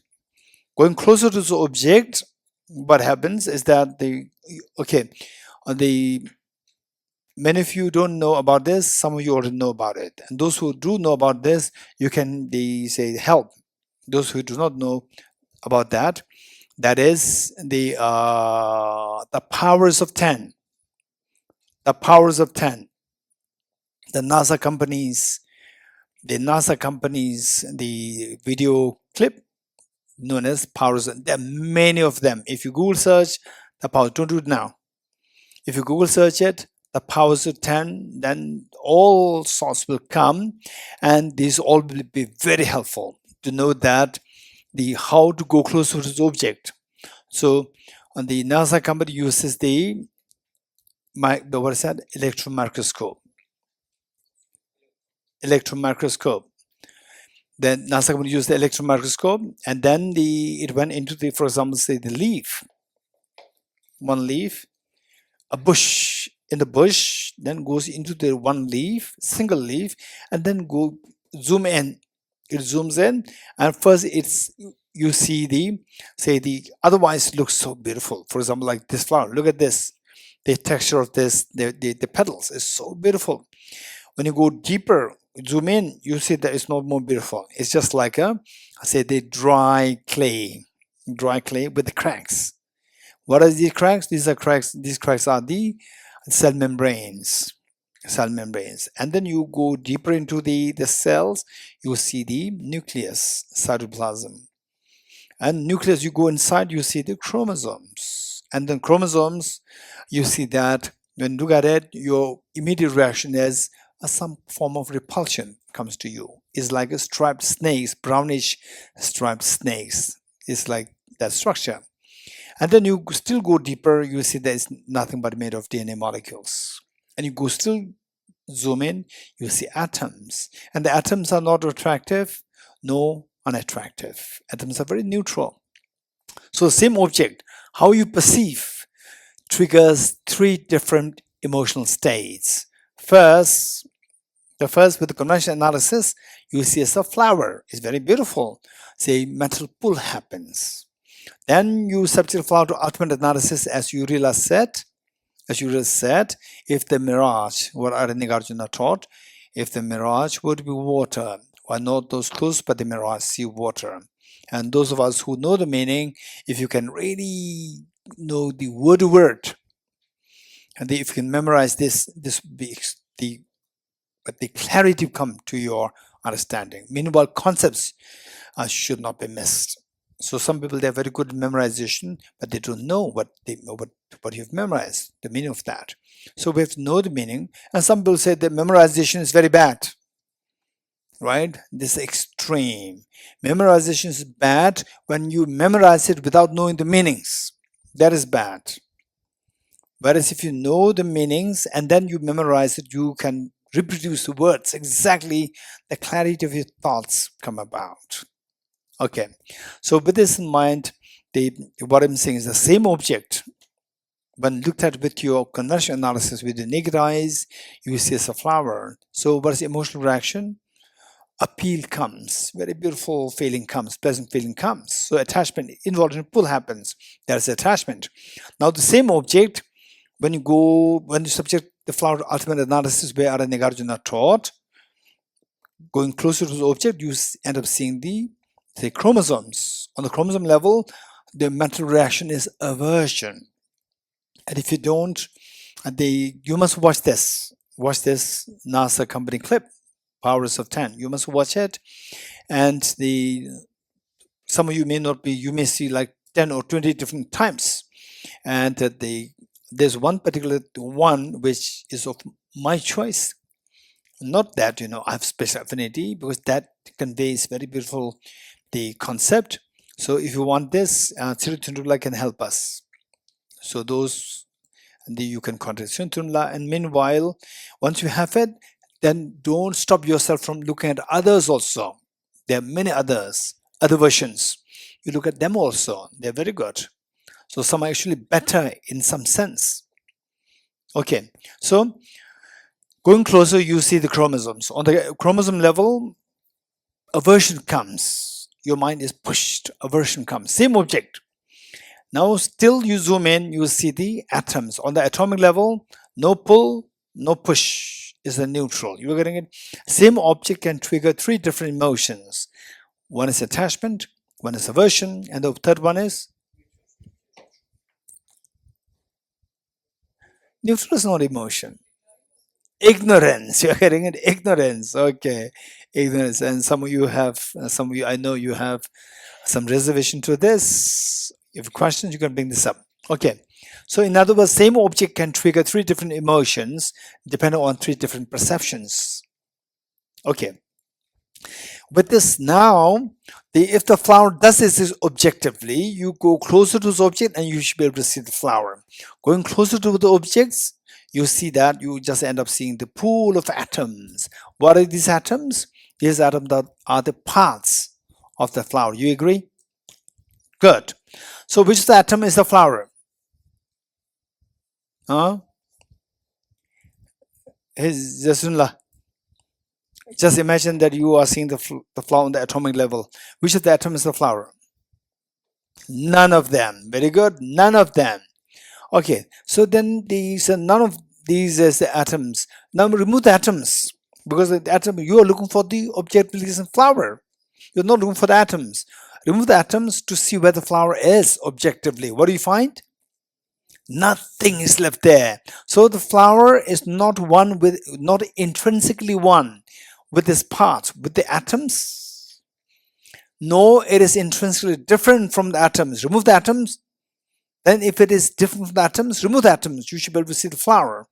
Going closer to the object, what happens is that many of you don't know about this, some of you already know about it. And those who do know about this, you can say help. Those who do not know about that, that is the powers of 10. The powers of 10. The NASA companies, the video clip known as powers. There are many of them. If you Google search the powers, don't do it now. If you Google search it, the powers of 10, then all sorts will come, and these all will be very helpful to know that how to go closer to the object. So on the NASA company uses the electron microscope. Then NASA company used the electron microscope, and then it went into for example, say the leaf. One leaf, a bush. In the bush, then goes into the one leaf, single leaf, and then zoom in. It zooms in, and first you see otherwise it looks so beautiful. For example, like this flower. Look at this. The texture of this, the petals is so beautiful. When you go deeper, zoom in, you see that it's not more beautiful. It's just like the dry clay with the cracks. What are these cracks? These cracks are the cell membranes. And then you go deeper into the cells, you see the nucleus, cytoplasm. And nucleus, you go inside, you see the chromosomes. And then chromosomes, you see that when you look at it, your immediate reaction is some form of repulsion comes to you. It's like a striped snakes, brownish striped snakes. It's like that structure. And then you still go deeper, you see that it's nothing but made of DNA molecules. And you go still zoom in, you see atoms. And the atoms are not attractive, no unattractive. Atoms are very neutral. So same object, how you perceive triggers three different emotional states. First with the conventional analysis, you see as a flower. It's very beautiful. Say mental pull happens. Then you substitute flower to ultimate analysis, as you realize said, if the mirage, what Nagarjuna taught, if the mirage would be water, why not those close by the mirage see water? And those of us who know the meaning, if you can really know the word, and if you can memorize this the clarity come to your understanding. Meanwhile, concepts should not be missed. So some people, they're very good in memorization, but they don't know what you've memorized, the meaning of that. So we have to know the meaning. And some people say that memorization is very bad, right? This is extreme. Memorization is bad when you memorize it without knowing the meanings. That is bad. Whereas if you know the meanings and then you memorize it, you can reproduce the words exactly, the clarity of your thoughts come about. Okay, so with this in mind, what I'm saying is the same object, when looked at with your conventional analysis with the naked eyes, you see as a flower. So what is the emotional reaction? Appeal comes, very beautiful feeling comes, pleasant feeling comes. So attachment, involuntary pull happens. There's attachment. Now the same object, when you subject the flower to ultimate analysis where Nagarjuna taught, going closer to the object, you end up seeing the chromosomes. On the chromosome level, the mental reaction is aversion. And if you don't, you must watch this. Watch this NASA company clip, Powers of 10. You must watch it. And some of you may not be, you may see like 10 or 20 different times. And there's one particular one which is of my choice. Not that, I have special affinity, because that conveys very beautiful the concept. So if you want this, Sri Tundula can help us. So those, you can contact Sri Tundula. And meanwhile, once you have it, then don't stop yourself from looking at others also. There are many other versions. You look at them also. They're very good. So some are actually better in some sense. Okay, so going closer, you see the chromosomes. On the chromosome level, aversion comes. Your mind is pushed. Aversion comes. Same object. Now still you zoom in, you see the atoms. On the atomic level, no pull, no push is the neutral. You are getting it? Same object can trigger three different emotions. One is attachment, one is aversion, and the third one is? Neutral is not emotion. Ignorance. You're getting it? Ignorance. Okay. Ignorance. And some of you, I know you have some reservation to this. If you have questions, you can bring this up. Okay. So in other words, same object can trigger three different emotions depending on three different perceptions. Okay. With this now, if the flower does this objectively, you go closer to the object and you should be able to see the flower. Going closer to the objects, you see that you just end up seeing the pool of atoms. What are these atoms? These atoms are the parts of the flower. You agree? Good. So which of the atom is the flower? Just imagine that you are seeing the flower on the atomic level. Which of the atoms is the flower? None of them. Very good. None of them. Okay. So then none of these is the atoms. Now remove the atoms, because the atom, you are looking for the objectively flower. You're not looking for the atoms. Remove the atoms to see where the flower is objectively. What do you find? Nothing is left there. So the flower is not intrinsically one with its parts, with the atoms. No, it is intrinsically different from the atoms. Remove the atoms. Then if it is different from the atoms, remove the atoms. You should be able to see the flower.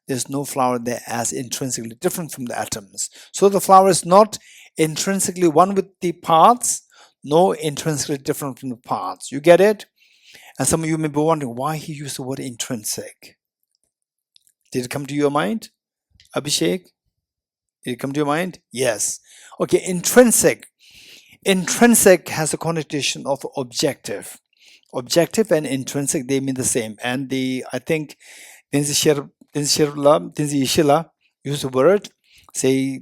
There's no flower there as intrinsically different from the atoms. So the flower is not intrinsically one with the parts, no intrinsically different from the parts. You get it? And some of you may be wondering why he used the word intrinsic. Did it come to your mind? Abhishek? Did it come to your mind? Yes. Okay, intrinsic. Intrinsic has a connotation of objective. Objective and intrinsic, they mean the same. And I think Tenzin Yeshila used the word, say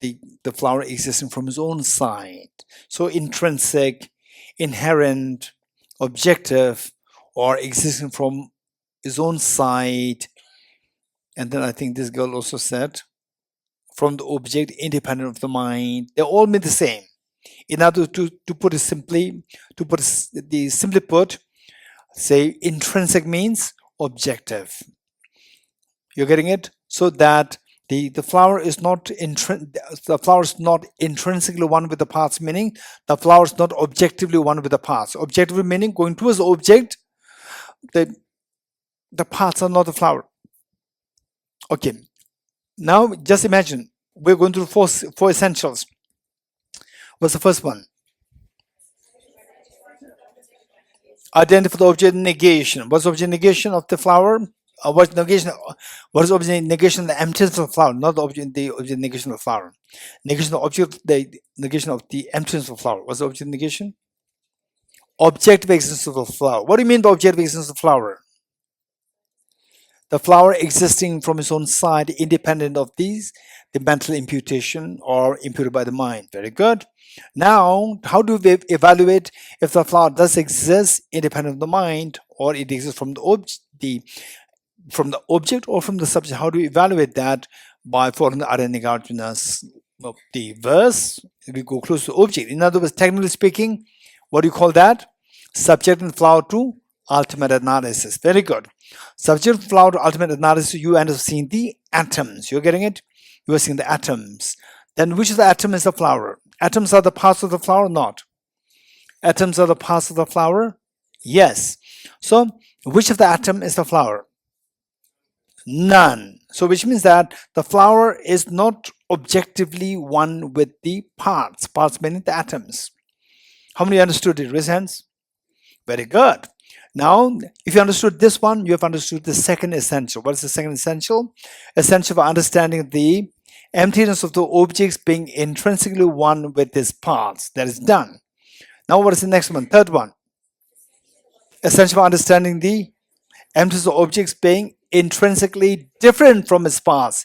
the flower existing from his own side. So intrinsic, inherent, objective, or existing from his own side. And then I think this girl also said, from the object, independent of the mind. They all mean the same. In order to put it simply, simply put, say intrinsic means objective. You're getting it? So that the flower is not intrinsically one with the parts, meaning the flower is not objectively one with the parts. Objectively meaning going towards the object, the parts are not the flower. Okay. Now just imagine we're going through four essentials. What's the first one? Identify the object negation. What's the object negation of the flower? What is object negation of the emptiness of the flower? Not the object negation of the flower. Negation of the object, the negation of the emptiness of the flower. What's the object negation? Objective existence of the flower. What do you mean by objective existence of the flower? The flower existing from its own side, independent of the mental imputation or imputed by the mind. Very good. Now, how do we evaluate if the flower does exist independent of the mind, or it exists from the object or from the subject? How do we evaluate that? By following the Aranyagarbhana's of the verse, we go close to the object. In other words, technically speaking, what do you call that? Subject and flower to ultimate analysis. Very good. Subject and flower to ultimate analysis, you end up seeing the atoms. You're getting it? You are seeing the atoms. Then which of the atom is the flower? Atoms are the parts of the flower or not? Atoms are the parts of the flower? Yes. So, which of the atom is the flower? None. So, which means that the flower is not objectively one with the parts. Parts meaning the atoms. How many understood it? Raise hands. Very good. Now, if you understood this one, you have understood the second essential. What is the second essential? Essential for understanding the emptiness of the objects being intrinsically one with its parts. That is done. Now, what is the next one? Third one. Essential for understanding the emptiness of objects being intrinsically different from its parts.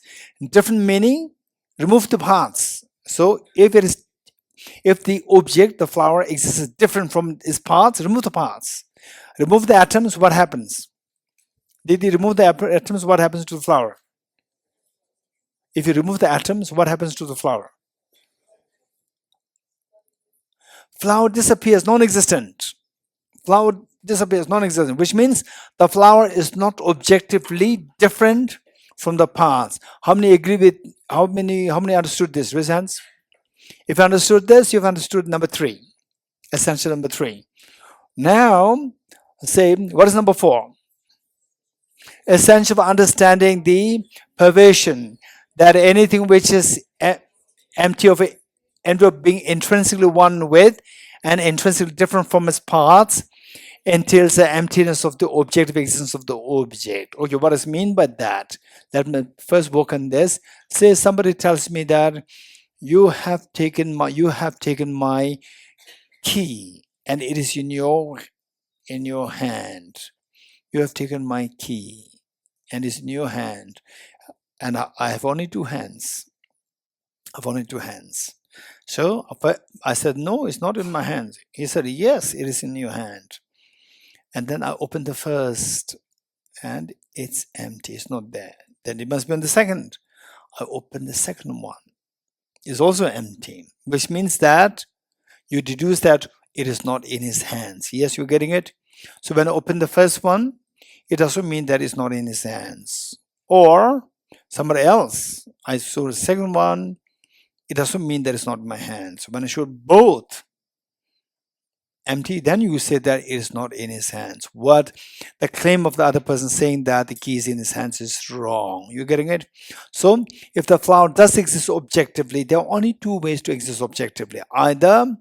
Different meaning, remove the parts. So, if the object, the flower, exists different from its parts, remove the parts. Remove the atoms, what happens? Did you remove the atoms, what happens to the flower? If you remove the atoms, what happens to the flower? Flower disappears, non-existent. Flower disappears, non-existent, which means the flower is not objectively different from the parts. How many agree with, how many understood this? Raise hands. If you understood this, you've understood number 3. Essential number 3. Now, say, what is number 4? Essential for understanding the pervasion, that anything which is empty of it ends up being intrinsically one with and intrinsically different from its parts entails the emptiness of the objective existence of the object. Okay, what does it mean by that? Let me first work on this. Say somebody tells me that you have taken my key and it is in your hand. You have taken my key and it's in your hand, and I have only 2 hands. I've only 2 hands. So I said, no, it's not in my hands. He said, yes, it is in your hand. And then I opened the first and it's empty. It's not there. Then it must be on the second. I opened the second one. It's also empty, which means that you deduce that it is not in his hands. Yes, you're getting it? So when I opened the first one, it doesn't mean that it's not in his hands. Or somebody else, I saw the second one, it doesn't mean that it's not in my hands. When I showed both empty, then you say that it is not in his hands. What the claim of the other person saying that the key is in his hands is wrong. You getting it? So if the flower does exist objectively, there are only two ways to exist objectively. Either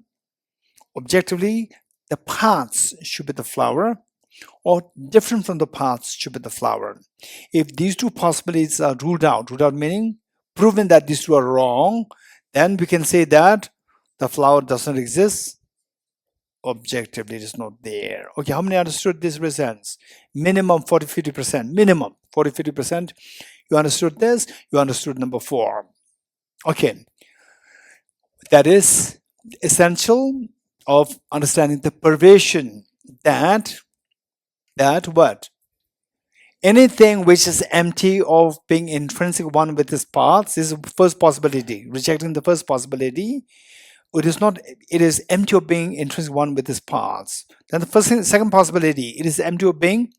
objectively the parts should be the flower, or different from the parts should be the flower. If these two possibilities are ruled out meaning proven that these two are wrong, then we can say that the flower does not exist objectively, it is not there. Okay, how many understood this represents? Minimum 40-50%. Minimum 40-50%. You understood this? You understood number 4. Okay, that is essential of understanding the pervasion that what? Anything which is empty of being intrinsic one with its parts is the first possibility. Rejecting the first possibility, it is empty of being intrinsic one with its parts. Then the second possibility, it is empty of being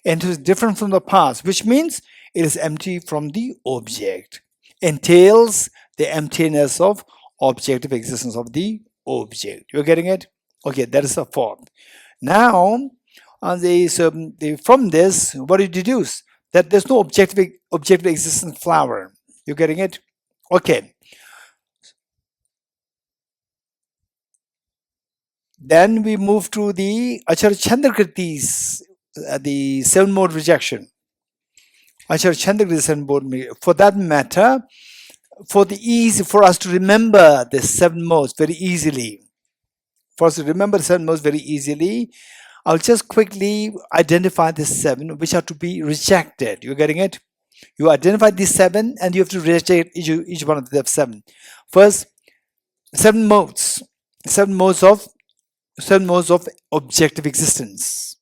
intrinsic different from the parts, which means it is empty from the object. Entails the emptiness of objective existence of the object. You're getting it? Okay, that is the fourth. Now, from this, what do you deduce? That there's no objective existence flower. You're getting it? Okay. Then we move to the Acharya Chandrakritis, the 7-mode rejection. Acharya Chandrakritis 7-mode. For that matter, for us to remember the 7 modes very easily, I'll just quickly identify the 7 which are to be rejected. You're getting it? You identify these 7 and you have to reject each one of the 7. First, 7 modes. 7 modes of objective existence.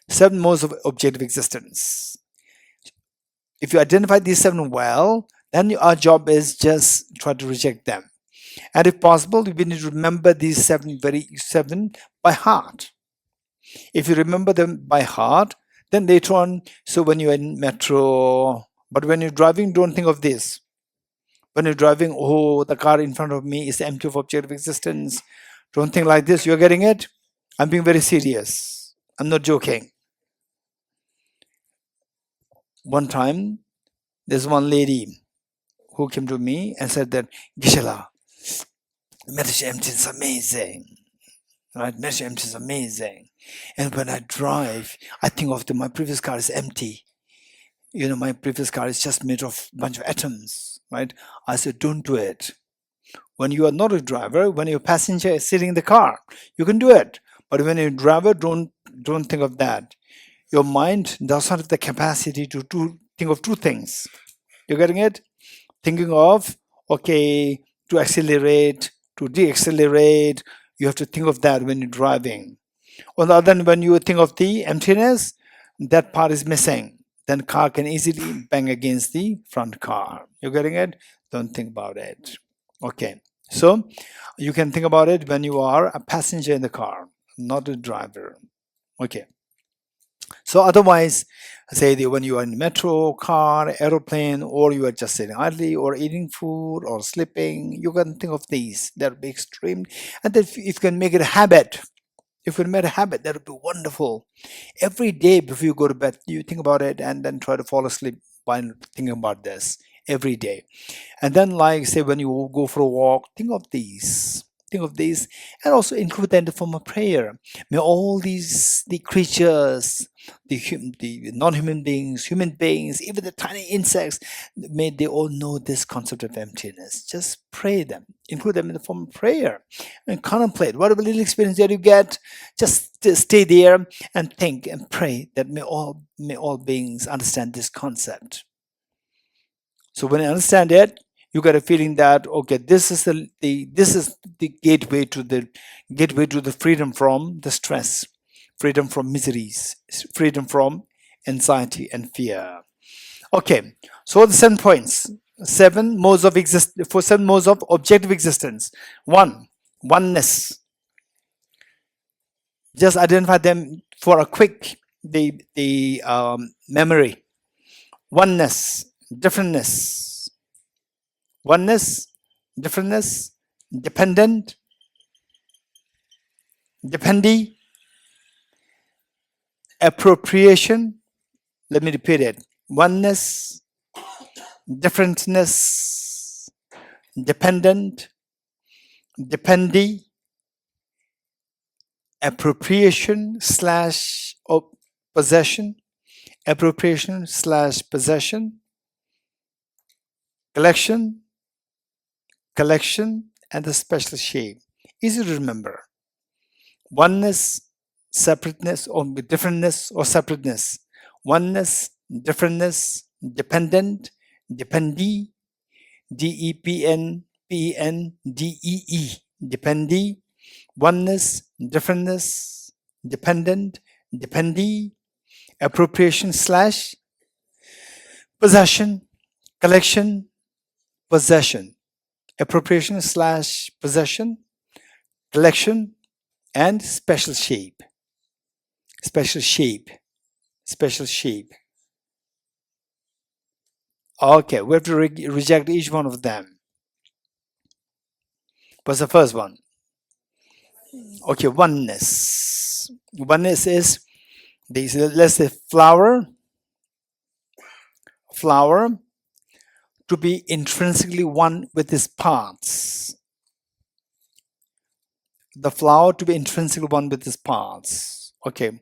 7 modes of objective existence. If you identify these 7 well, then our job is just try to reject them. And if possible, we need to remember these 7 by heart. If you remember them by heart, then later on, so when you're in metro, but when you're driving, don't think of this. When you're driving, oh, the car in front of me is empty of objective existence. Don't think like this. You're getting it? I'm being very serious. I'm not joking. One time, there's one lady who came to me and said that, Geshe-la, meditation emptiness is amazing. Right? Meditation emptiness is amazing. And when I drive, I think of my previous car is empty. You know, my previous car is just made of a bunch of atoms. Right? I said, don't do it. When you are not a driver, when your passenger is sitting in the car, you can do it. But when you're a driver, don't think of that. Your mind does not have the capacity to think of 2 things. You're getting it? Thinking of, okay, to accelerate, to decelerate, you have to think of that when you're driving. On the other hand, when you think of the emptiness, that part is missing. Then car can easily bang against the front car. You're getting it? Don't think about it. Okay. So you can think about it when you are a passenger in the car, not a driver. Okay. So otherwise, say that when you are in metro, car, aeroplane, or you are just sitting idly, or eating food, or sleeping, you can think of these. That would be extreme. And then if you can make it a habit, that would be wonderful. Every day before you go to bed, you think about it and then try to fall asleep by thinking about this every day. And then, like, say, when you go for a walk, think of these, and also include that in the form of prayer. May all the creatures, the non-human beings, human beings, even the tiny insects, may they all know this concept of emptiness. Just pray them, include them in the form of prayer, and contemplate whatever little experience that you get. Just stay there and think and pray that may all beings understand this concept. So when you understand it, you get a feeling that, okay, this is the gateway to the freedom from the stress, freedom from miseries, freedom from anxiety and fear. Okay, so the 7 points, 7 modes of objective existence. 1, oneness. Just identify them for a quick memory. Oneness, differentness. Oneness, differentness, dependent, dependee, appropriation. Let me repeat it. Oneness, differentness, dependent, dependee, appropriation / possession, appropriation / possession, collection, and the special shape. Easy to remember. Oneness, separateness, or differentness or separateness. Oneness, differentness, dependent, dependee, DEPENDEE, dependee, oneness, differentness, dependent, dependee, appropriation / possession, collection, possession, appropriation / possession, collection, and special shape. Special shape. Special shape. Okay, we have to reject each one of them. What's the first one? Okay, oneness. Oneness is this, let's say, flower to be intrinsically one with its parts. The flower to be intrinsically one with its parts. Okay.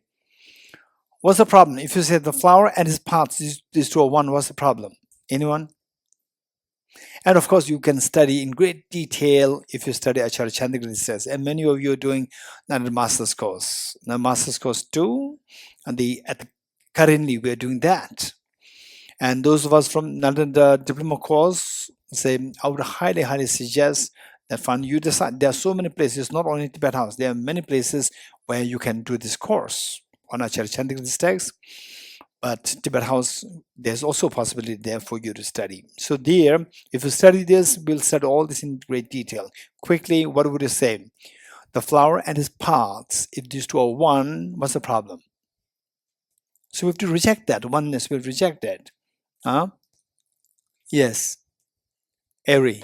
What's the problem? If you say the flower and its parts, these two are one, what's the problem? Anyone? And of course, you can study in great detail if you study Acharya Chandrakirti says. And many of you are doing the master's course. The master's course 2, and currently we are doing that. And those of us from the diploma course say, I would highly suggest that you decide. There are so many places, not only Tibet House, there are many places where you can do this course on Acharya Chandrakirti's text. But Tibet House, there's also a possibility there for you to study. So there, if you study this, we'll study all this in great detail. Quickly, what would you say? The flower and its parts, if these two are one, what's the problem? So we have to reject that. Oneness, we'll reject that. Huh? Yes. Eri.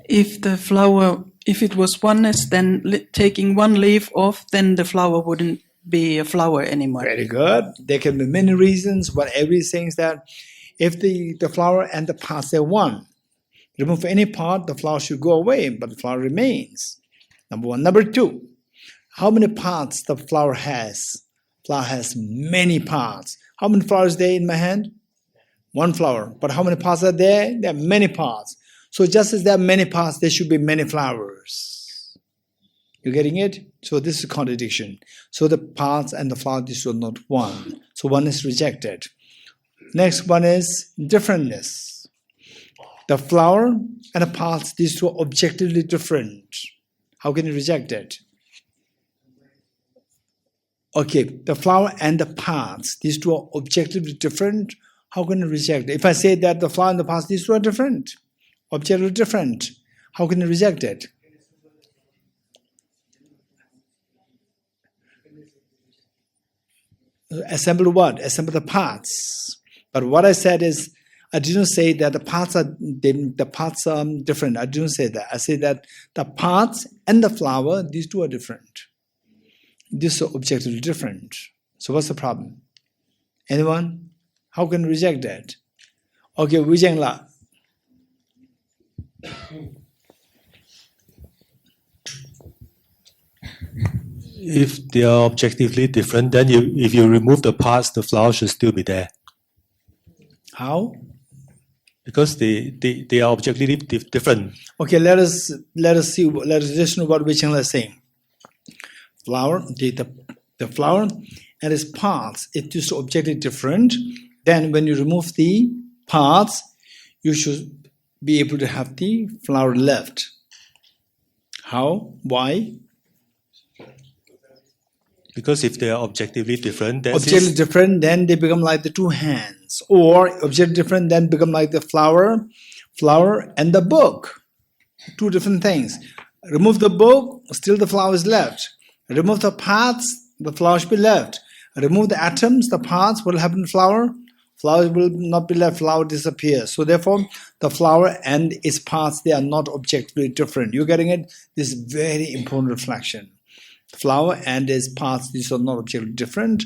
If the flower, if it was oneness, then taking one leaf off, then the flower wouldn't be a flower anymore. Very good. There can be many reasons. What Eri is saying is that if the flower and the parts are one, remove any part, the flower should go away, but the flower remains. Number one. Number two, how many parts the flower has? Flower has many parts. How many flowers are there in my hand? One flower. But how many parts are there? There are many parts. So just as there are many parts, there should be many flowers. You getting it? So this is a contradiction. So the parts and the flower, these are not one. So one is rejected. Next one is differentness. The flower and the parts, these two are objectively different. How can you reject it? Okay, the flower and the parts, these two are objectively different. How can you reject it? If I say that the flower and the parts, these two are different, objectively different, how can you reject it? Assemble what? Assemble the parts. But what I said is, I didn't say that the parts are different. I didn't say that. I said that the parts and the flower, these two are different. These are objectively different. So what's the problem? Anyone? How can you reject that? Okay, Vijayla. If they are objectively different, then if you remove the parts, the flower should still be there. How? Because they are objectively different. Okay, let us see. Let us listen to what Vijayla is saying. Flower, the flower and its parts, it is objectively different. Then when you remove the parts, you should be able to have the flower left. How? Why? Because if they are objectively different, then they become like the two hands. Or objectively different, then become like the flower and the book. Two different things. Remove the book, still the flower is left. Remove the parts, the flower should be left. Remove the atoms, the parts, what will happen to flower? Flower will not be left, flower disappears. So therefore, the flower and its parts, they are not objectively different. You're getting it? This is very important reflection. Flower and its parts, these are not objectively different.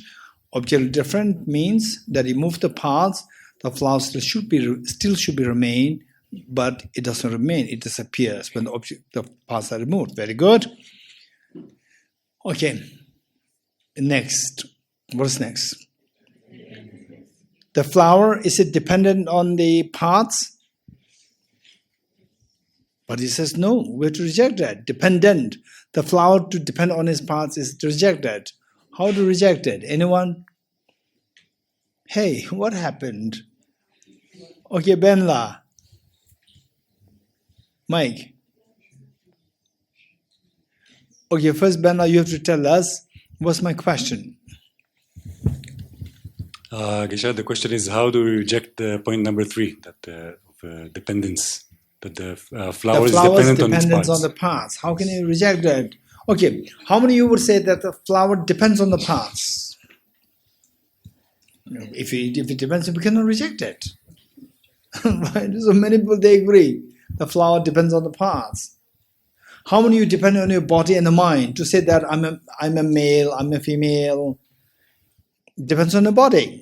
Objectively different means that remove the parts, the flower still should be remain, but it doesn't remain, it disappears when the parts are removed. Very good. Okay. Next. What's next? The flower, is it dependent on the parts? But he says no, we have to reject that. Dependent. The flower to depend on its parts is to reject that. How to reject it? Anyone? Hey, what happened? Okay, Benla. Mike. Okay, first Benla, you have to tell us, what's my question? Geshe, the question is, how do we reject the point number 3, that of dependence, that the flower is dependent on its parts? On the parts. How can you reject that? Okay, how many of you would say that the flower depends on the parts? If it depends, we cannot reject it. Right? So many people, they agree. The flower depends on the parts. How many of you depend on your body and the mind to say that I'm a male, I'm a female? Depends on the body.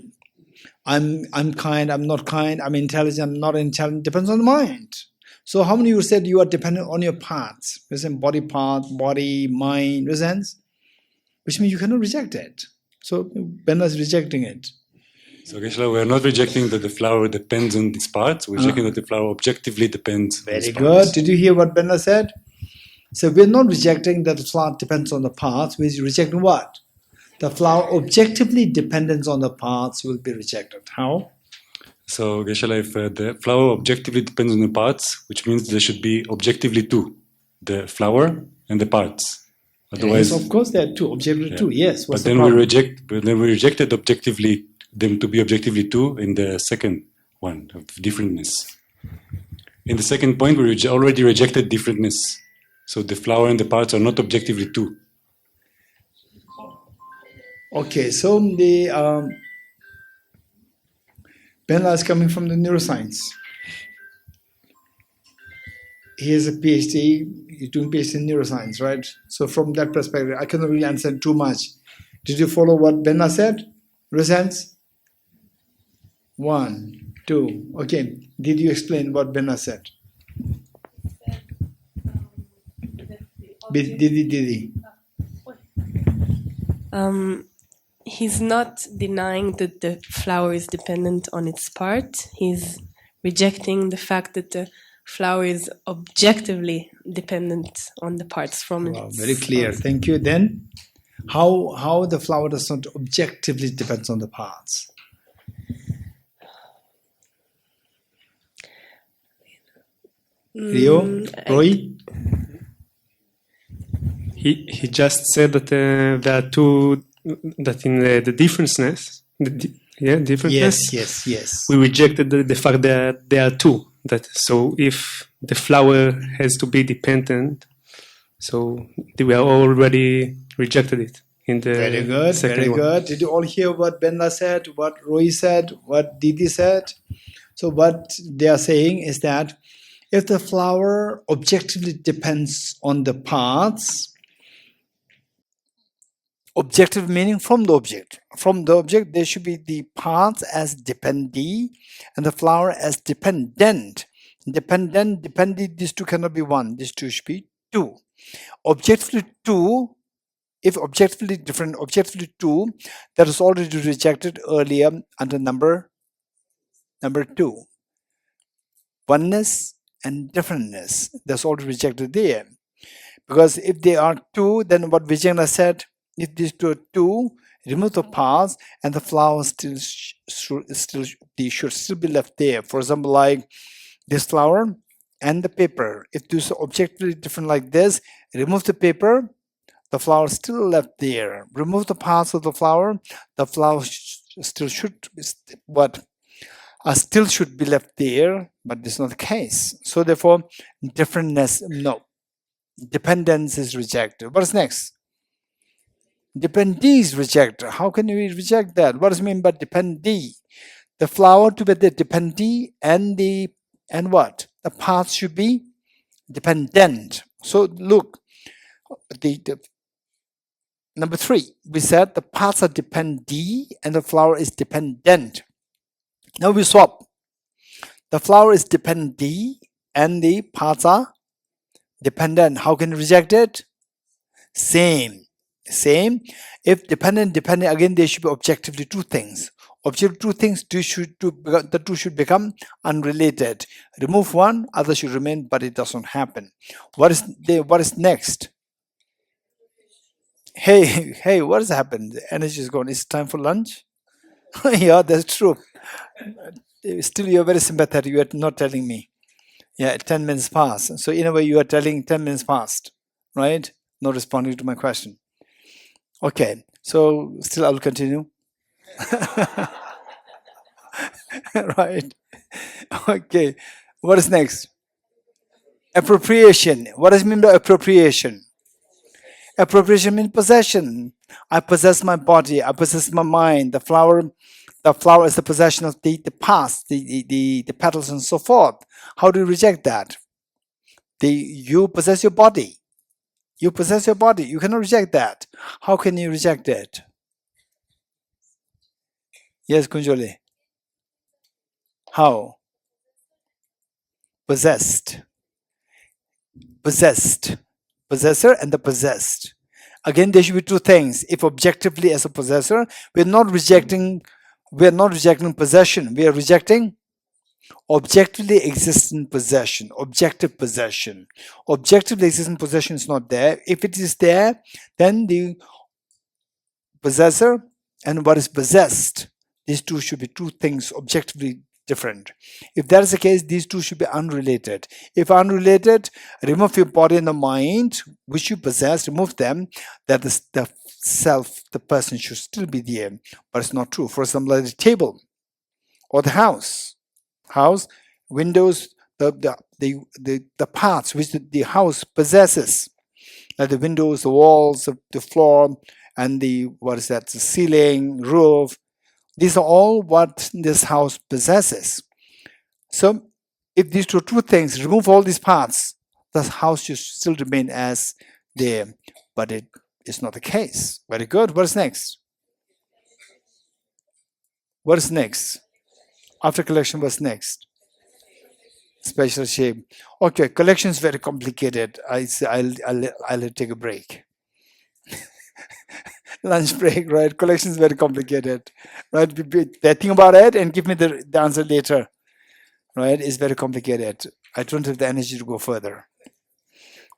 I'm kind, I'm not kind, I'm intelligent, I'm not intelligent. Depends on the mind. So how many of you said you are dependent on your parts? Listen, body part, body, mind, presence, which means you cannot reject it. So Benna is rejecting it. So Geshe, we are not rejecting that the flower depends on its parts. We're rejecting that the flower objectively depends on its parts. Very good. Did you hear what Benna said? So we're not rejecting that the flower depends on the parts. We're rejecting what? The flower objectively dependence on the parts will be rejected. How? So Geshe, if the flower objectively depends on the parts, which means there should be objectively two, the flower and the parts. Otherwise, yes, of course there are two, objectively two. Yes. But then we rejected objectively them to be objectively two in the second one of differentness. In the second point, we already rejected differentness. So the flower and the parts are not objectively two. Okay, so the Benla is coming from the neuroscience. He has a PhD, he's doing PhD in neuroscience, right? So from that perspective, I cannot really answer too much. Did you follow what Benla said? Neuroscience? 1, 2. Okay, did you explain what Benla said? Didi. He's not denying that the flower is dependent on its part. He's rejecting the fact that the flower is objectively dependent on the parts from it. Wow, very clear. Thank you. Then, how the flower does not objectively depends on the parts? Rio, Roy. He just said that there are two, that in the differences, yes. We rejected the fact that there are two. That so if the flower has to be dependent, so we are already rejected it in the very good, second very one. good. Did you all hear what Benla said, what Roy said, what Didi said? So what they are saying is that if the flower objectively depends on the parts, objective meaning from the object. From the object, there should be the parts as dependee and the flower as dependent. Dependent, these two cannot be one. These two should be two. Objectively two, if objectively different, objectively two, that is already rejected earlier under number 2. Oneness and differentness, that's already rejected there. Because if they are two, then what Vijayana said, if these two are two, remove the parts and the flower should still be left there. For example, like this flower and the paper. If these are objectively different like this, remove the paper, the flower still left there. Remove the parts of the flower still should still should be left there, but this is not the case. So therefore, differentness, no. Dependence is rejected. What is next? Dependee is rejected. How can we reject that? What does it mean by dependee? The flower to be the dependee and what? The path should be dependent. So look, the number 3, we said the paths are dependee and the flower is dependent. Now we swap. The flower is dependee and the paths are dependent. How can you reject it? Same. If dependent, again there should be objectively 2 things. Objective 2 things, the 2 should become unrelated. Remove one, other should remain, but it doesn't happen. What is next? Hey, what has happened? The energy is gone. Is it time for lunch? Yeah, that's true. Still, you're very sympathetic. You are not telling me. Yeah, 10 minutes past. So in a way, you are telling 10 minutes past, right? Not responding to my question. Okay, so still I will continue. Right. Okay, what is next? Appropriation. What does it mean by appropriation? Appropriation means possession. I possess my body, I possess my mind. The flower is the possession of the past, the petals and so forth. How do you reject that? You possess your body. You possess your body. You cannot reject that. How can you reject it? Yes, Kunjoli. How? Possessed. Possessor and the possessed. Again, there should be 2 things. If objectively as a possessor, we are not rejecting possession. We are rejecting objectively existent possession, objective possession. Objectively existent possession is not there. If it is there, then the possessor and what is possessed, these 2 should be 2 things objectively different. If that is the case, these 2 should be unrelated. If unrelated, remove your body and the mind which you possess, remove them, that the self, the person should still be there, but it's not true. For example, like the table or the house, windows, the parts which the house possesses, like the windows, the walls, the floor, and the ceiling, roof. These are all what this house possesses. So if these 2 things, remove all these parts, the house should still remain as there, but it is not the case. Very good. What is next? What is next? After collection, what's next? Special shape. Okay, collection is very complicated. I'll take a break. Lunch break, right? Collection is very complicated, right? Think about it and give me the answer later, right? It's very complicated. I don't have the energy to go further.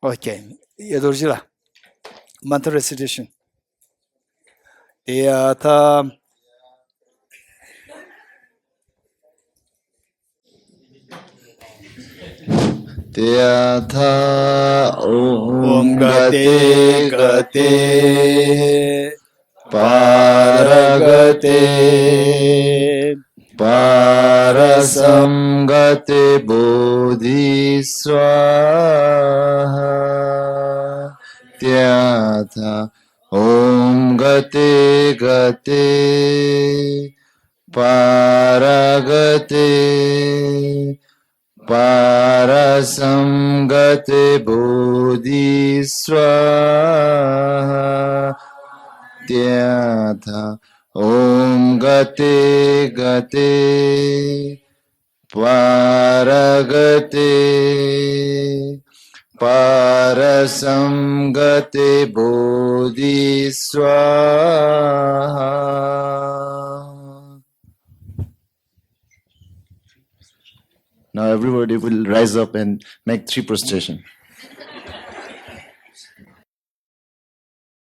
Okay, Dorji, mantra recitation. Yatha Om Gate Gate Paragate Parasam Gate Bodhiswaha Tyatha Om Gate Gate Paragate Parasam Gate Bodhiswaha Tyatha Om Gate Gate Paragate Parasam Gate Bodhiswaha. Now everybody will rise up and make 3 prostration.